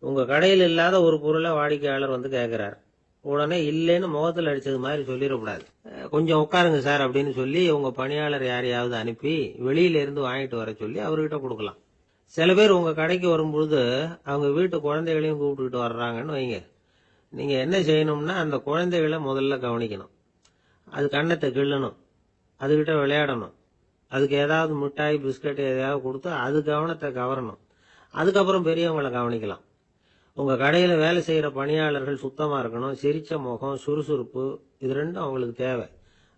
உங்க கடையில் இல்லாத ஒரு பொருளை வாடிக்கையாளர் வந்து கேட்கிறார், உடனே இல்லைன்னு முகத்தில் அடிச்சது மாதிரி சொல்லிடக்கூடாது. கொஞ்சம் உட்காருங்க சார் அப்படின்னு சொல்லி உங்க பணியாளர் யாரையாவது அனுப்பி வெளியில இருந்து வாங்கிட்டு வர சொல்லி அவர்கிட்ட கொடுக்கலாம். சில பேர் உங்க கடைக்கு வரும்பொழுது அவங்க வீட்டு குழந்தைகளையும் கூப்பிட்டுக்கிட்டு வர்றாங்கன்னு வைங்க. நீங்க என்ன செய்யணும்னா அந்த குழந்தைகளை முதல்ல கவனிக்கணும். அது கண்ணத்தை கிள்ளணும், அதுகிட்ட விளையாடணும், அதுக்கு ஏதாவது மிட்டாய் பிஸ்கட் எதையாவது கொடுத்து அது கவனத்தை கவரணும். அதுக்கப்புறம் பெரியவங்களை கவனிக்கலாம். உங்க கடையில வேலை செய்யற பணியாளர்கள் சுத்தமா இருக்கணும், சிரிச்ச முகம், சுறுசுறுப்பு, இது ரெண்டும் அவங்களுக்கு தேவை.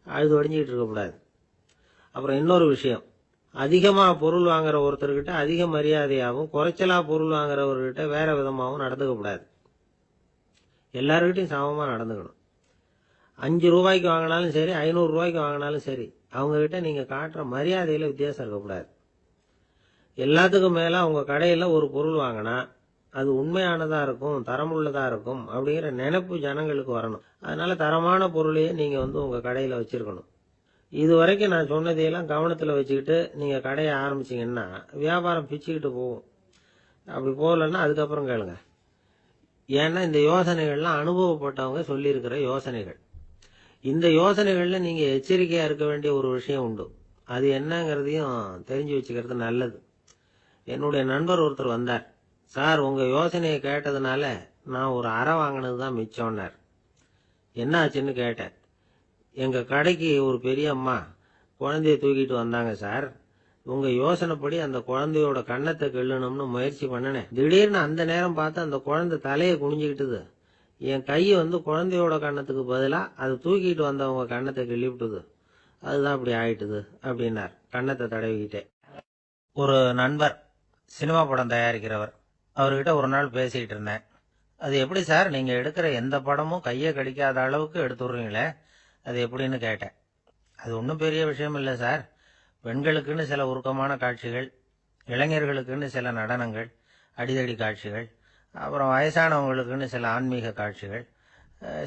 அழுது வடிஞ்சிக்கிட்டு இருக்கக்கூடாது. அப்புறம் இன்னொரு விஷயம், அதிகமா பொருள் வாங்குற ஒருத்தர்கிட்ட அதிக மரியாதையாகவும் குறைச்சலா பொருள் வாங்குறவர்கிட்ட வேற விதமாகவும் நடந்துக்க கூடாது. எல்லாருக்கிட்டையும் சமமா நடந்துக்கணும். 5 ரூபாய்க்கு வாங்கினாலும் சரி, 500 ரூபாய்க்கு வாங்கினாலும் சரி, அவங்க கிட்ட நீங்க காட்டுற மரியாதையில வித்தியாசம் இருக்கக்கூடாது. எல்லாத்துக்கும் மேல உங்க கடையில ஒரு பொருள் வாங்கினா அது உண்மையானதா இருக்கும், தரமுள்ளதா இருக்கும் அப்படிங்கிற நினைப்பு ஜனங்களுக்கு வரணும். அதனால தரமான பொருளையே நீங்க வந்து உங்க கடையில வச்சிருக்கணும். இது வரைக்கும் நான் சொன்னதையெல்லாம் கவனத்துல வச்சுக்கிட்டு நீங்க கடையை ஆரம்பிச்சீங்கன்னா வியாபாரம் பிச்சுக்கிட்டு போகும். அப்படி போகலன்னா அதுக்கப்புறம் கேளுங்க. ஏன்னா இந்த யோசனைகள்லாம் அனுபவப்பட்டவங்க சொல்லியிருக்கிற யோசனைகள். இந்த யோசனைகள்ல நீங்க எச்சரிக்கையா இருக்க வேண்டிய ஒரு விஷயம் உண்டு. அது என்னங்கிறதையும் தெரிஞ்சு வச்சுக்கிறது நல்லது. என்னுடைய நண்பர் ஒருத்தர் வந்தார். சார், உங்க யோசனையை கேட்டதுனால நான் ஒரு அறை வாங்கினதுதான் மிச்சம்னார். என்ன ஆச்சுன்னு கேட்டேன். எங்க கடைக்கு ஒரு பெரிய அம்மா குழந்தைய தூக்கிட்டு வந்தாங்க சார். உங்க யோசனைப்படி அந்த குழந்தையோட கண்ணத்தை கிள்ளணும்னு முயற்சி பண்ணினேன். திடீர்னு அந்த நேரம் பார்த்து அந்த குழந்தை தலையை குனிஞ்சுக்கிட்டுது. என் கை வந்து குழந்தையோட கண்ணத்துக்கு பதிலா அது தூக்கிட்டு வந்தவங்க கண்ணத்தை கிள்ளி விட்டுது. அதுதான் அப்படி ஆயிட்டுது அப்படின்னார் கண்ணத்தை தடவிக்கிட்டே. ஒரு நண்பர் சினிமா படம் தயாரிக்கிறவர், அவர்கிட்ட ஒரு நாள் பேசிக்கிட்டு இருந்தேன். அது எப்படி சார், நீங்க எடுக்கிற எந்த படமும் கையை கடிக்காத அளவுக்கு எடுத்துடுறீங்களே, அது எப்படின்னு கேட்டேன். அது ஒன்றும் பெரிய விஷயம் இல்லை சார். பெண்களுக்குன்னு சில உருக்கமான காட்சிகள், இளைஞர்களுக்குன்னு சில நடனங்கள், அடிதடி காட்சிகள், அப்புறம் வயசானவங்களுக்குன்னு சில ஆன்மீக காட்சிகள்,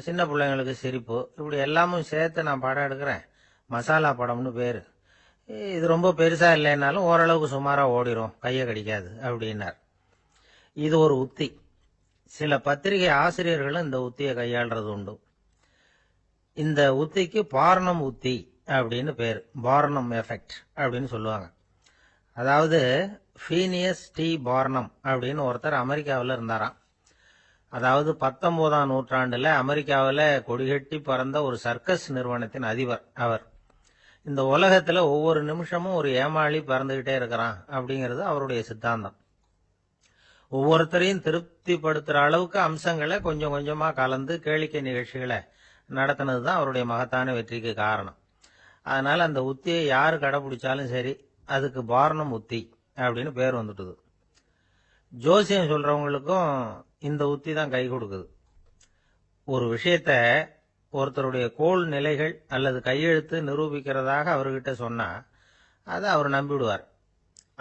சின்ன பிள்ளைங்களுக்கு சிரிப்பு, இப்படி எல்லாமும் சேர்த்து நான் படம் எடுக்கிறேன். மசாலா படம்னு பேரு. இது ரொம்ப பெருசா இல்லைன்னாலும் ஓரளவுக்கு சுமாரா ஓடிரும், கையை கடிக்காது அப்படின்னார். இது ஒரு உத்தி. சில பத்திரிகை ஆசிரியர்களும் இந்த உத்தியை கையாளுறது உண்டு. இந்த உத்திக்கு பார்னம் உத்தி அப்படின்னு பேரு. பார்னம் எஃபெக்ட் அப்படின்னு சொல்லுவாங்க. அதாவது ஃபீனியஸ் டி பார்னம் அப்படின்னு ஒருத்தர் அமெரிக்காவில் இருந்தாராம். அதாவது 19ஆம் நூற்றாண்டுல அமெரிக்காவில் கொடிகட்டி பறந்த ஒரு சர்க்கஸ் நிறுவனத்தின் அதிபர் அவர். இந்த உலகத்துல ஒவ்வொரு நிமிஷமும் ஒரு ஏமாளி பறந்துகிட்டே இருக்கிறான் அப்படிங்கிறது அவருடைய சித்தாந்தம். ஒவ்வொருத்தரையும் திருப்திப்படுத்துற அளவுக்கு அம்சங்களை கொஞ்சம் கொஞ்சமா கலந்து கேளிக்கை நிகழ்ச்சிகளை நடத்தினதுதான் அவருடைய மகத்தான வெற்றிக்கு காரணம். அதனால அந்த உத்தியை யாரு கடைபிடிச்சாலும் சரி, அதுக்கு பார்னம் உத்தி அப்படின்னு பேர் வந்துட்டுது. ஜோசியம் சொல்றவங்களுக்கும் இந்த உத்தி தான் கை கொடுக்குது. ஒரு விஷயத்த ஒருத்தருடைய கோள் நிலைகள் அல்லது கையெழுத்து நிரூபிக்கிறதாக அவர்கிட்ட சொன்னா அதை அவர் நம்பிவிடுவார்.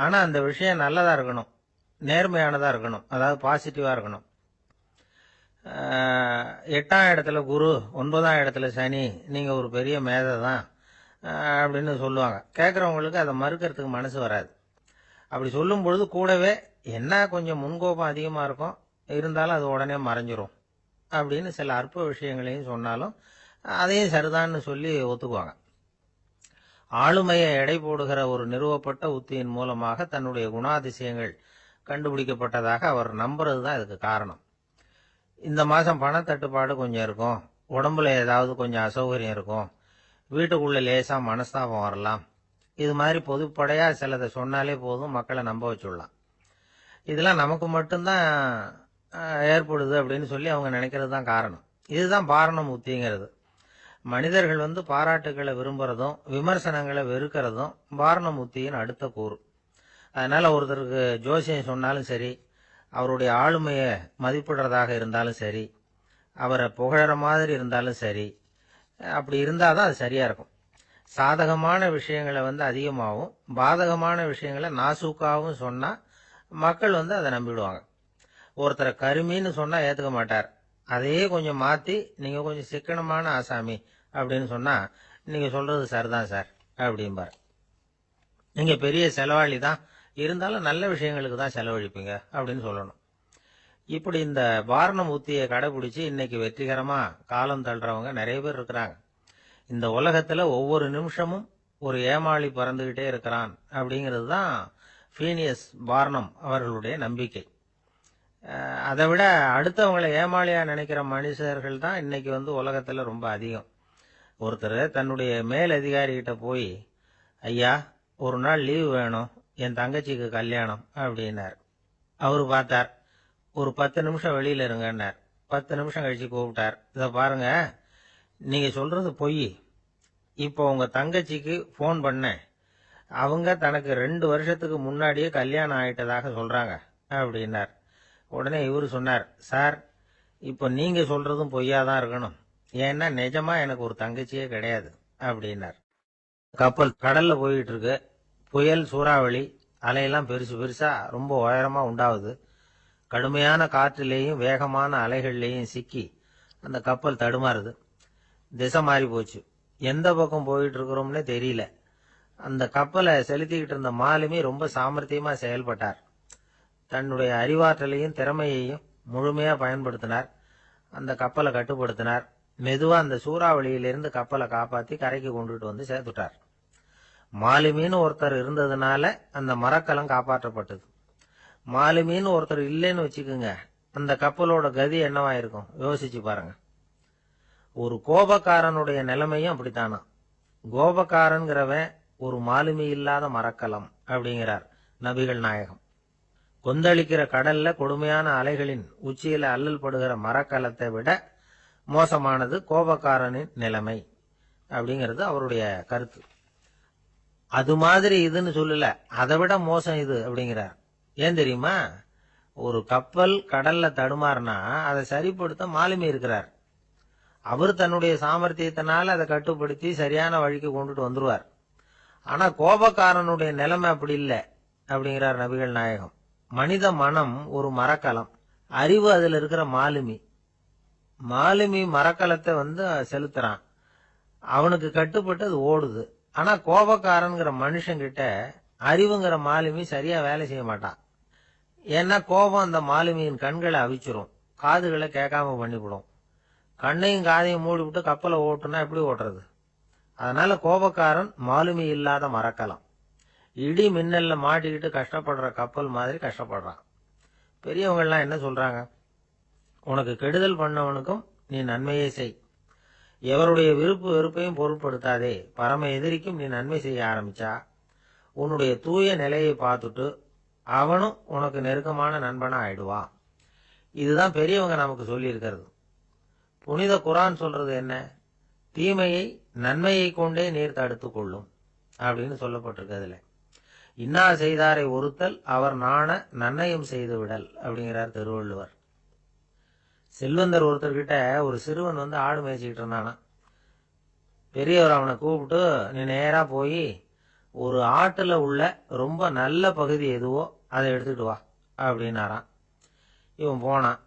ஆனா அந்த விஷயம் நல்லதா இருக்கணும், நேர்மையானதா இருக்கணும், அதாவது பாசிட்டிவா இருக்கணும். 8ஆம் இடத்துல குரு, 9ஆம் இடத்துல சனி, நீங்க ஒரு பெரிய மேதை தான் அப்படின்னு சொல்லுவாங்க. கேட்கறவங்களுக்கு அதை மறுக்கிறதுக்கு மனசு வராது. அப்படி சொல்லும் பொழுது கூடவே என்ன கொஞ்சம் முன்கோபம் அதிகமா இருக்கும், இருந்தாலும் அது உடனே மறைஞ்சிரும் அப்படின்னு சில அற்ப விஷயங்களையும் சொன்னாலும் அதையும் சரிதான்னு சொல்லி ஒத்துக்குவாங்க. ஆளுமையை எடை போடுகிற ஒரு நிறுவப்பட்ட உத்தியின் மூலமாக தன்னுடைய குணாதிசயங்கள் கண்டுபிடிக்கப்பட்டதாக அவர் நம்புறது தான் இதுக்கு காரணம். இந்த மாசம் பணத்தட்டுப்பாடு கொஞ்சம் இருக்கும், உடம்புல ஏதாவது கொஞ்சம் அசௌகரியம் இருக்கும், வீட்டுக்குள்ள லேசா மனஸ்தாபம் வரலாம், இது மாதிரி பொதுப்படையா சிலதை சொன்னாலே போதும், மக்களை நம்ப வச்சுடலாம். இதெல்லாம் நமக்கு மட்டும்தான் ஏற்படுது அப்படின்னு சொல்லி அவங்க நினைக்கிறது தான் காரணம். இதுதான் பார்னம் உத்திங்கிறது. மனிதர்கள் பாராட்டுகளை விரும்புறதும் விமர்சனங்களை வெறுக்கிறதும் பார்னம் உத்தியின் அடுத்த கூறு. அதனால ஒருத்தருக்கு ஜோசியம் சொன்னாலும் சரி, அவருடைய ஆளுமையை மதிப்பிடுறதாக இருந்தாலும் சரி, அவரை புகழற மாதிரி இருந்தாலும் சரி, அப்படி இருந்தாதான் அது சரியா இருக்கும். சாதகமான விஷயங்களை அதிகமாகவும் பாதகமான விஷயங்களை நாசூக்காவும் சொன்னா மக்கள் அதை நம்பிடுவாங்க. ஒருத்தரை கருமின்னு சொன்னா ஏத்துக்க மாட்டார். அதையே கொஞ்சம் மாத்தி நீங்க கொஞ்சம் சிக்கனமான ஆசாமி அப்படின்னு சொன்னா நீங்க சொல்றது சரிதான் சார் அப்படிம்பார். நீங்க பெரிய செலவாளி தான், இருந்தாலும் நல்ல விஷயங்களுக்கு தான் செலவழிப்பீங்க அப்படின்னு சொல்லணும். இப்படி இந்த பார்னம் உத்தியை கடைபிடிச்சு இன்னைக்கு வெற்றிகரமா காலம் தள்ளுறவங்க நிறைய பேர் இருக்கிறாங்க. இந்த உலகத்துல ஒவ்வொரு நிமிஷமும் ஒரு ஏமாளி பறந்துகிட்டே இருக்கிறான் அப்படிங்கிறது தான் ஃபீனியஸ் பார்னம் அவர்களுடைய நம்பிக்கை. அதை விட அடுத்தவங்களை ஏமாளியா நினைக்கிற மனுஷர்கள் தான் இன்னைக்கு உலகத்துல ரொம்ப அதிகம். ஒருத்தர் தன்னுடைய மேல் அதிகாரிகிட்ட போய், ஐயா ஒரு நாள் லீவு வேணும், என் தங்கச்சிக்கு கல்யாணம் அப்படின்னார். அவரு பார்த்தார், ஒரு 10 நிமிஷம் வெளியில இருங்கன்னார். 10 நிமிஷம் கழிச்சு கூப்பிட்டார், இத பாருங்க, நீங்க சொல்றது பொய். இப்போ உங்க தங்கச்சிக்கு போன் பண்ணேன், அவங்க தனக்கு 2 வருஷத்துக்கு முன்னாடியே கல்யாணம் ஆயிட்டதாக சொல்றாங்க அப்படின்னார். உடனே இவரு சொன்னார், சார் இப்போ நீங்க சொல்றதும் பொய்யாதான் இருக்கணும், ஏன்னா நிஜமா எனக்கு ஒரு தங்கச்சியே கிடையாது அப்படின்னார். கப்பல் கடல்ல போயிட்டு இருக்கு. புயல், சூறாவளி, அலையெல்லாம் பெருசு பெருசா ரொம்ப உயரமா உண்டாகுது. கடுமையான காற்றிலேயும் வேகமான அலைகள்லேயும் சிக்கி அந்த கப்பல் தடுமாறுது. திசை மாறி போச்சு. எந்த பக்கம் போயிட்டு இருக்கிறோம்னே தெரியல. அந்த கப்பலை செலுத்திக்கிட்டு இருந்த மாலுமி ரொம்ப சாமர்த்தியமா செயல்பட்டார். தன்னுடைய அறிவாற்றலையும் திறமையையும் முழுமையா பயன்படுத்தினார். அந்த கப்பலை கட்டுப்படுத்தினார். மெதுவா அந்த சூறாவளியிலிருந்து கப்பலை காப்பாத்தி கரைக்கு கொண்டுட்டு சேர்த்துட்டார். மாலுமின்னு ஒருத்தர் இருந்ததுனால அந்த மரக்கலம் காப்பாற்றப்பட்டது. மாலுமின்னு ஒருத்தர் இல்லைன்னு வச்சுக்குங்க, அந்த கப்பலோட கதி என்னவா இருக்கும் யோசிச்சு பாருங்க. ஒரு கோபக்காரனுடைய நிலைமையும் அப்படித்தானா. கோபக்காரன்கிறவன் ஒரு மாலுமி இல்லாத மரக்கலம் அப்படிங்கிறார் நபிகள் நாயகம். கொந்தளிக்கிற கடல்ல கொடுமையான அலைகளின் உச்சியில அல்லல் படுகிற மரக்கலத்தை விட மோசமானது கோபக்காரனின் நிலைமை அப்படிங்கிறது அவருடைய கருத்து. அது மாதிரி இதுன்னு சொல்லல, அதை விட மோசம் இது அப்படிங்கிறார். ஏன் தெரியுமா? ஒரு கப்பல் கடல்ல தடுமாறினா அதை சரிப்படுத்த மாலுமி இருக்கிறார். அவர் தன்னுடைய சாமர்த்தியத்தினால அதை கட்டுப்படுத்தி சரியான வழிக்கு கொண்டுட்டு வந்துருவார். ஆனா கோபக்காரனுடைய நிலைமை அப்படி இல்லை அப்படிங்கிறார் நபிகள் நாயகம். மனித மனம் ஒரு மரக்கலம், அறிவு அதுல இருக்கிற மாலுமி. மாலுமி மரக்கலத்தை செலுத்துறான். அவனுக்கு கட்டுப்பட்டு அது ஓடுது. ஆனா கோபக்காரன்கிற மனுஷங்கிட்ட அறிவுங்கிற மாலுமி சரியா வேலை செய்ய மாட்டான். ஏன்னா கோபம் அந்த மாலுமியின் கண்களை அவிச்சிரும், காதுகளை கேட்காம பண்ணிவிடும். கண்ணையும் காதையும் மூடிவிட்டு கப்பலை ஓட்டுனா எப்படி ஓட்டுறது? அதனால கோபக்காரன் மாலுமி இல்லாத மரக்கலம். இடி மின்னல்ல மாட்டிக்கிட்டு கஷ்டப்படுற கப்பல் மாதிரி கஷ்டப்படுறான். பெரியவங்கள்லாம் என்ன சொல்றாங்க? உனக்கு கெடுதல் பண்ணவனுக்கும் நீ நன்மையே செய். எவருடைய விருப்பு வெறுப்பையும் பொருட்படுத்தாதே. பரம எதிரிக்கும் நீ நன்மை செய்ய ஆரம்பிச்சா உன்னுடைய தூய நிலையை பார்த்துட்டு அவனும் உனக்கு நெருக்கமான நண்பனா ஆயிடுவான். இதுதான் பெரியவங்க நமக்கு சொல்லி இருக்கிறது. புனித குர்ஆன் சொல்றது என்ன? தீமையை நன்மையை கொண்டே நீர் தடுத்து கொள்ளும் அப்படின்னு சொல்லப்பட்டிருக்கு. அதுல இன்னா செய்தாரை ஒருத்தல் அவர் நாண நன்னயம் செய்து விடல் அப்படிங்கிறார் திருவள்ளுவர். செல்வந்தர் ஒருத்தர்கிட்ட ஒரு சிறுவன் ஆடு மேய்ச்சிக்கிட்டு இருந்தானா. பெரியவர் அவனை கூப்பிட்டு, நீ நேரா போய் ஒரு ஆட்டுல உள்ள ரொம்ப நல்ல பகுதி எதுவோ அதை எடுத்துட்டு வா அப்படின்னாராம். இவன் போனான்.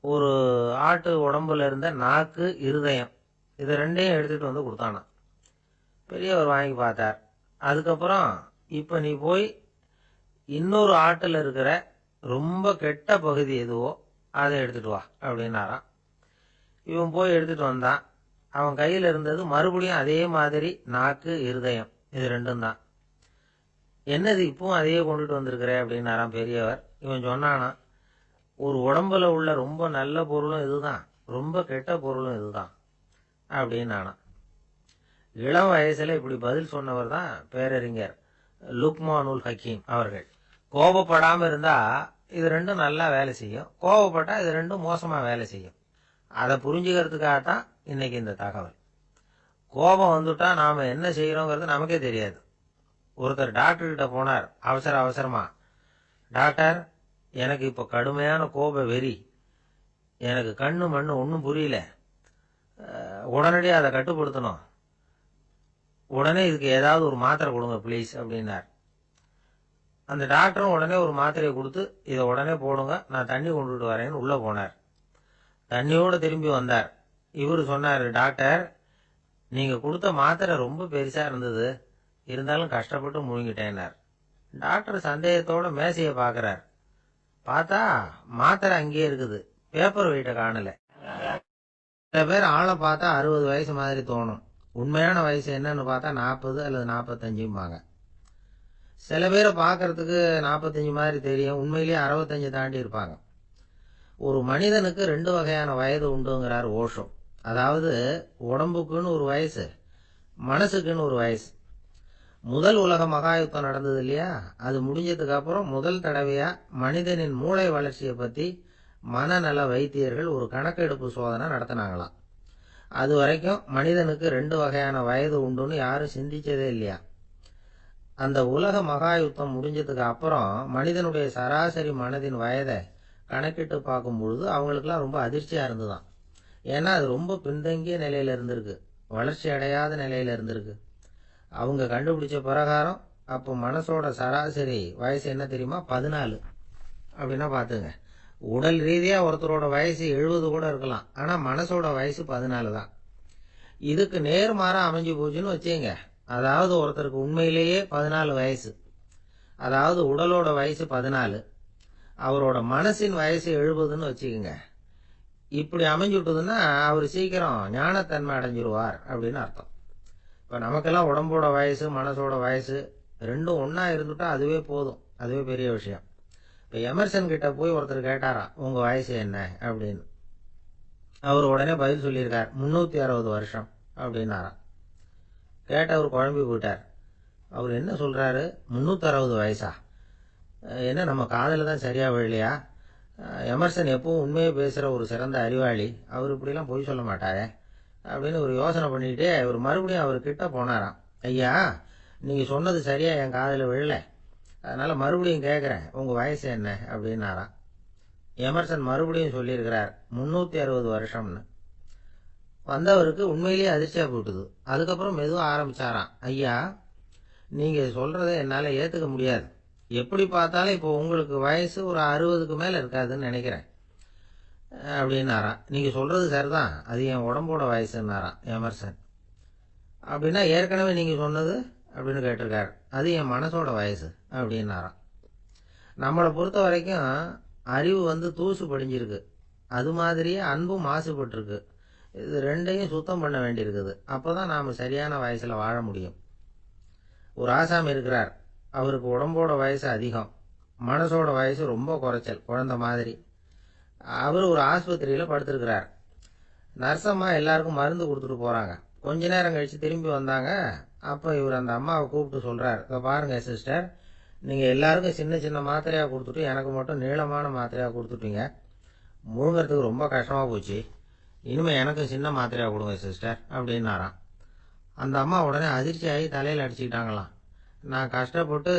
ஒரு ஆட்டு உடம்புல இருந்த நாக்கு, இருதயம், இது ரெண்டையும் எடுத்துட்டு கொடுத்தானான். பெரியவர் வாங்கி பார்த்தார். அதுக்கப்புறம் இப்ப நீ போய் இன்னொரு ஆட்டுல இருக்கிற ரொம்ப கெட்ட பகுதி எதுவோ அதை எடுத்துட்டு வா அப்படின்னாராம். இவன் போய் எடுத்துட்டு வந்தான். அவன் கையில இருந்தது மறுபடியும் அதே மாதிரி நாக்கு, இருதயம், இது ரெண்டும் தான். என்னது இப்பவும் அதையே கொண்டுட்டு வந்திருக்கிற அப்படின்னாராம் பெரியவர். இவன் சொன்னானா, ஒரு உடம்புல உள்ள ரொம்ப நல்ல பொருளும் இதுதான், ரொம்ப கெட்ட பொருளும் இதுதான் அப்படின்னானா. இளம் வயசுல இப்படி பதில் சொன்னவர் தான் பேரறிஞர் லுக்மானுல் ஹக்கீம் அவர்கள். கோபப்படாம இருந்தா இது ரெண்டும் நல்லா வேலை செய்யும், கோபப்பட்டா இது ரெண்டும் மோசமா வேலை செய்யும். அதை புரிஞ்சுக்கிறதுக்காகத்தான் இன்னைக்கு இந்த தகவல். கோபம் வந்துட்டா நாம என்ன செய்யறோங்கிறது நமக்கே தெரியாது. ஒருத்தர் டாக்டர் கிட்ட போனார் அவசரமா. டாக்டர், எனக்கு இப்ப கடுமையான கோப வெறி, எனக்கு கண்ணு மண்ணு ஒன்னும் புரியல, உடனடியாக அதை கட்டுப்படுத்தணும், உடனே இதுக்கு ஏதாவது ஒரு மாத்திரை கொடுங்க ப்ளீஸ் அப்படின்னார். அந்த டாக்டரும் உடனே ஒரு மாத்திரையை கொடுத்து, இதை உடனே போடுங்க, நான் தண்ணி கொண்டுட்டு வரேன்னு உள்ள போனார். தண்ணியோட திரும்பி வந்தார். இவரு சொன்னார், டாக்டர், நீங்க கொடுத்த மாத்திரை ரொம்ப பெருசா இருந்தது, இருந்தாலும் கஷ்டப்பட்டு முழுங்கிட்டேன்னார். டாக்டர் சந்தேகத்தோட மேசையை பாக்குறார். பார்த்தா மாத்திரை அங்கேயே இருக்குது, பேப்பர் வெயிட்ட காணல. சில பேர் ஆளை பார்த்தா 60 வயசு மாதிரி தோணும், உண்மையான வயசு என்னன்னு பார்த்தா 40 அல்லது 45. சில பேரை பார்க்கறதுக்கு 45 மாதிரி தெரியும், உண்மையிலேயே 65 தாண்டி இருப்பாங்க. ஒரு மனிதனுக்கு 2 வகையான வயது உண்டுங்கிறார் ஓஷோ. அதாவது உடம்புக்குன்னு ஒரு வயசு, மனசுக்குன்னு ஒரு வயசு. முதல் உலக மகாயுத்தம் நடந்தது இல்லையா, அது முடிஞ்சதுக்கு அப்புறம் முதல் தடவையா மனிதனின் மூளை வளர்ச்சியை பத்தி மனநல வைத்தியர்கள் ஒரு கணக்கெடுப்பு சோதனை நடத்தினாங்களாம். அது வரைக்கும் மனிதனுக்கு 2 வகையான வயது உண்டுன்னு யாரும் சிந்திச்சதே இல்லையா. அந்த உலக மகாயுத்தம் முடிஞ்சதுக்கு அப்புறம் மனிதனுடைய சராசரி மனதின் வயதை கணக்கிட்டு பார்க்கும் பொழுது அவங்களுக்குலாம் ரொம்ப அதிர்ச்சியா இருந்துதான். ஏன்னா அது ரொம்ப பின்தங்கிய நிலையில இருந்திருக்கு, வளர்ச்சி அடையாத நிலையில இருந்திருக்கு. அவங்க கண்டுபிடிச்ச பிரகாரம் அப்போ மனசோட சராசரி வயசு என்ன தெரியுமா? 14. அப்படின்னா பாத்துங்க, உடல் ரீதியா ஒருத்தரோட வயசு 70 கூட இருக்கலாம், ஆனா மனசோட வயசு 14 தான். இதுக்கு நேர்மாறா அமைஞ்சு போச்சுன்னு வச்சுங்க. அதாவது ஒருத்தருக்கு உண்மையிலேயே 14 வயசு, அதாவது உடலோட வயசு 14, அவரோட மனசின் வயசு 70ன்னு வச்சுக்கோங்க. இப்படி அமைஞ்சுட்டுதுன்னா அவர் சீக்கிரம் ஞானத்தன்மை அடைஞ்சிருவார் அப்படின்னு அர்த்தம். இப்ப நமக்கெல்லாம் உடம்போட வயசு மனசோட வயசு ரெண்டும் ஒன்னா இருந்துட்டா அதுவே போதும், அதுவே பெரிய விஷயம். இப்ப எமர்சன் கிட்ட போய் ஒருத்தர் கேட்டாராம், உங்க வயசு என்ன அப்படின்னு. அவர் உடனே பதில் சொல்லியிருக்கார், 360 வருஷம் அப்படின்னாராம். கேட்டவர் குழம்பி போயிட்டார். அவர் என்ன சொல்றாரு, 360 வயசா? என்ன நம்ம காதல தான் சரியா விழலையா? எமர்சன் எப்பவும் உண்மையை பேசுற ஒரு சிறந்த அறிவாளி, அவர் இப்படிலாம் பொய் சொல்ல மாட்டாரே அப்படின்னு ஒரு யோசனை பண்ணிக்கிட்டே இவர் மறுபடியும் அவர் கிட்ட போனாராம். ஐயா, நீங்க சொன்னது சரியா என் காதல விழல, அதனால மறுபடியும் கேட்கிறேன், உங்க வயசு என்ன அப்படின்னாராம். எமர்சன் மறுபடியும் சொல்லியிருக்கிறார், 360 வருஷம்னு. வந்தவருக்கு உண்மையிலேயே அதிர்ச்சியா போட்டுது. அதுக்கப்புறம் மெதுவா ஆரம்பிச்சாராம், ஐயா, நீங்க சொல்றதை என்னால ஏத்துக்க முடியாது. எப்படி பார்த்தாலும் இப்போ உங்களுக்கு வயசு ஒரு 60க்கு மேல இருக்காதுன்னு நினைக்கிறேன். அப்படின்னாராம். நீங்கள் சொல்கிறது சரிதான், அது என் உடம்போட வயசுன்னாராம் எமர்சன். அப்படின்னா ஏற்கனவே நீங்கள் சொன்னது அப்படின்னு கேட்டிருக்காரு, அது என் மனசோட வயசு அப்படின்னாராம். நம்மளை பொறுத்த வரைக்கும் அறிவு தூசு படிஞ்சிருக்கு, அது மாதிரியே அன்பும் மாசுபட்டிருக்கு. இது ரெண்டையும் சுத்தம் பண்ண வேண்டியிருக்குது. அப்போ தான் நாம் சரியான வயசில் வாழ முடியும். ஒரு ஆசாமி இருக்கிறார், அவருக்கு உடம்போட வயசு அதிகம், மனசோட வயசு ரொம்ப குறைச்சல், குழந்தை மாதிரி. அவர் ஒரு ஆஸ்பத்திரியில் படுத்திருக்கிறார். நர்சம்மா எல்லாருக்கும் மருந்து கொடுத்துட்டு போகிறாங்க. கொஞ்ச நேரம் கழித்து திரும்பி வந்தாங்க. அப்போ இவர் அந்த அம்மாவை கூப்பிட்டு சொல்கிறார், இப்போ பாருங்கள் சிஸ்டர், நீங்கள் எல்லாருக்கும் சின்ன சின்ன மாத்திரையாக கொடுத்துட்டு எனக்கு மட்டும் நீளமான மாத்திரையாக கொடுத்துட்டீங்க. முழுங்கிறதுக்கு ரொம்ப கஷ்டமாக போச்சு. இனிமேல் எனக்கும் சின்ன மாத்திரையாக கொடுங்க சிஸ்டர் அப்படின்னாராம். அந்த அம்மா உடனே அதிர்ச்சி ஆகி தலையில் அடிச்சுக்கிட்டாங்களாம். நான் கஷ்டப்பட்டு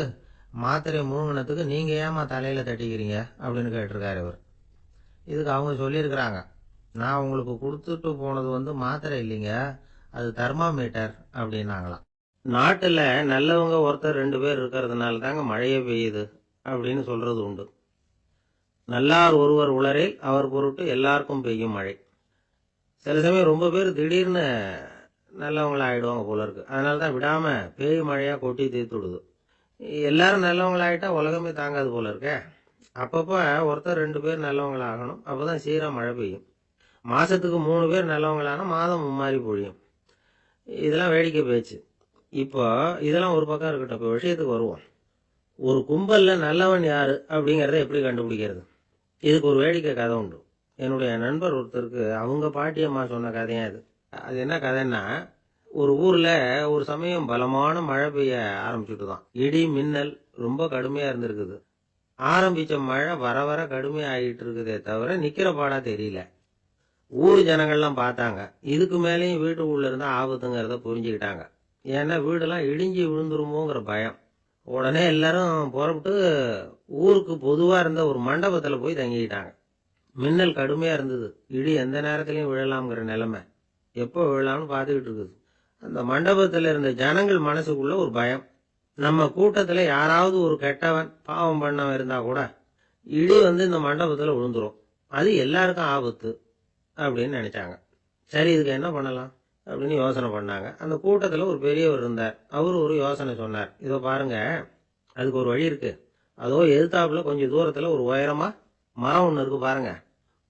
மாத்திரையை முழுங்கினதுக்கு நீங்கள் ஏமா தலையில் தட்டிக்கிறீங்க அப்படின்னு கேட்டிருக்காரு இவர். இதுக்கு அவங்க சொல்லியிருக்கிறாங்க, நான் உங்களுக்கு கொடுத்துட்டு போனது மாத்திரை இல்லைங்க, அது தெர்மாமீட்டர் அப்படின்னாங்களாம். நாட்டில் நல்லவங்க ஒருத்தர் 2 பேர் இருக்கிறதுனால தாங்க மழையே பெய்யுது அப்படின்னு சொல்கிறது உண்டு. நல்லார் ஒருவர் உளரேல் அவர் பொருட்டு எல்லாருக்கும் பெய்யும் மழை. சில சமயம் ரொம்ப பேர் திடீர்னு நல்லவங்களா ஆகிடுவாங்க போல இருக்கு. அதனால தான் விடாமல் பேய் மழையாக கொட்டி தீர்த்து விடுது. எல்லாரும் நல்லவங்களாயிட்டா உலகமே தாங்காது போல இருக்கே. அப்பப்போ ஒருத்தர் 2 பேர் நல்லவங்களாகணும், அப்போ தான் சீராக மழை பெய்யும். மாதத்துக்கு 3 பேர் நல்லவங்களானா மாதம் மும்மாரி பொழியும். இதெல்லாம் வேடிக்கை பேச்சு. இப்போ இதெல்லாம் ஒரு பக்கம் இருக்கட்டும், இப்போ விஷயத்துக்கு வருவோம். ஒரு கும்பலில் நல்லவன் யார் அப்படிங்கிறத எப்படி கண்டுபிடிக்கிறது? இதுக்கு ஒரு வேடிக்கை கதை உண்டு. என்னுடைய நண்பர் ஒருத்தருக்கு அவங்க பாட்டியம்மா சொன்ன கதையா அது. அது என்ன கதைன்னா, ஒரு ஊரில் ஒரு சமயம் பலமான மழை பெய்ய ஆரம்பிச்சுட்டு தான். இடி மின்னல் ரொம்ப கடுமையாக இருந்திருக்குது. ஆரம்பித்த மழை வர வர கடுமையாகிட்டு இருக்குதே தவிர நிற்கிற பாடா தெரியல. ஊர் ஜனங்கள்லாம் பார்த்தாங்க. இதுக்கு மேலேயும் வீட்டுக்குள்ளே இருந்தால் ஆபத்துங்கிறத புரிஞ்சுக்கிட்டாங்க. ஏன்னா வீடெல்லாம் இடிஞ்சு விழுந்துருமோங்கிற பயம். உடனே எல்லாரும் புறப்பட்டு ஊருக்கு பொதுவாக இருந்த ஒரு மண்டபத்தில் போய் தங்கிக்கிட்டாங்க. மின்னல் கடுமையாக இருந்தது, இடி எந்த நேரத்துலையும் விழலாம்ங்கிற நிலைமை. எப்போ விழலாம்னு பார்த்துக்கிட்டு இருக்குது. அந்த மண்டபத்தில் இருந்த ஜனங்கள் மனசுக்குள்ள ஒரு பயம். நம்ம கூட்டத்தில் யாராவது ஒரு கெட்டவன் பாவம் பண்ணவன் இருந்தால் கூட இடி இந்த மண்டபத்தில் விழுந்துரும், அது எல்லாருக்கும் ஆபத்து அப்படின்னு நினைச்சாங்க. சரி, இதுக்கு என்ன பண்ணலாம் அப்படின்னு யோசனை பண்ணாங்க. அந்த கூட்டத்தில் ஒரு பெரியவர் இருந்தார். அவர் ஒரு யோசனை சொன்னார். இதோ பாருங்க, அதுக்கு ஒரு வழி இருக்கு. அதோ எதிர்த்தாப்புல கொஞ்சம் தூரத்தில் ஒரு உயரமா மரம் ஒன்று இருக்கு பாருங்க.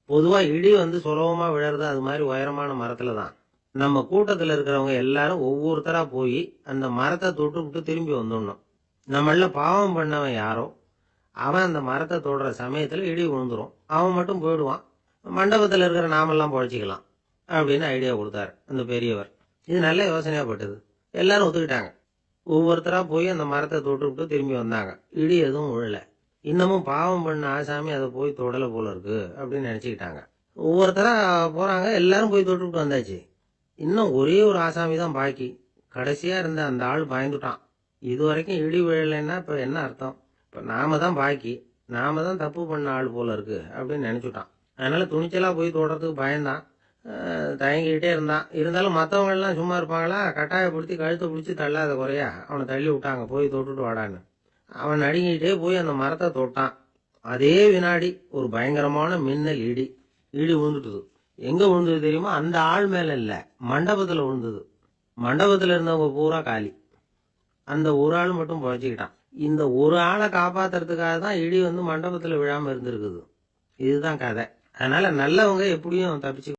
பொதுவாக இடி சுலபமாக விழறது அது மாதிரி உயரமான மரத்தில் தான். நம்ம கூட்டத்தில் இருக்கிறவங்க எல்லாரும் ஒவ்வொருத்தரா போய் அந்த மரத்தை தொட்டு விட்டு திரும்பி வந்துடணும். நம்மள பாவம் பண்ணவன் யாரோ அவன் அந்த மரத்தை தொடுற சமயத்தில் இடி விழுந்துரும், அவன் மட்டும் போயிடுவான், மண்டபத்தில் இருக்கிற நாமெல்லாம் பொழைச்சிக்கலாம் அப்படின்னு ஐடியா கொடுத்தாரு அந்த பெரியவர். இது நல்ல யோசனையாகப்பட்டது. எல்லாரும் ஒத்துக்கிட்டாங்க. ஒவ்வொருத்தரா போய் அந்த மரத்தை தொட்டு விட்டு திரும்பி வந்தாங்க. இடி எதுவும் விழல. இன்னமும் பாவம் பண்ண ஆசாமி அதை போய் தொடலை போல இருக்கு அப்படின்னு நினச்சிக்கிட்டாங்க. ஒவ்வொருத்தரா போகிறாங்க, எல்லாரும் போய் தொட்டு விட்டு வந்தாச்சு. இன்னும் ஒரே ஒரு ஆசாமி தான் பாக்கி. கடைசியாக இருந்த அந்த ஆள் பயந்துட்டான். இது வரைக்கும் இடி விழலைன்னா இப்போ என்ன அர்த்தம்? இப்போ நாம தான் பாக்கி, நாம தான் தப்பு பண்ண ஆள் போல இருக்கு அப்படின்னு நினச்சிட்டான். அதனால துணிச்சலாக போய் தொடுறதுக்கு பயந்தான், தயங்கிக்கிட்டே இருந்தான். இருந்தாலும் மற்றவங்கெல்லாம் சும்மா இருப்பாங்களா? கட்டாயப்படுத்தி கழுத்தை பிடிச்சி தள்ளாத குறையா அவனை தள்ளி விட்டாங்க, போய் தொட்டுட்டு வாடான்னு. அவன் நடுங்கிட்டே போய் அந்த மரத்தை தொட்டான். அதே வினாடி ஒரு பயங்கரமான மின்னல் இடி விழுந்துட்டுது. எங்க விழுந்தது தெரியுமா? அந்த ஆள் மேல இல்ல, மண்டபத்துல விழுந்தது. மண்டபத்துல இருந்தவங்க பூரா காலி. அந்த ஒரு ஆள் மட்டும் பொழைச்சிக்கிட்டான். இந்த ஒரு ஆளை காப்பாத்துறதுக்காக தான் இடி மண்டபத்துல விழாம இருந்திருக்குது. இதுதான் கதை. அதனால நல்லவங்க எப்படியும் தப்பிச்சு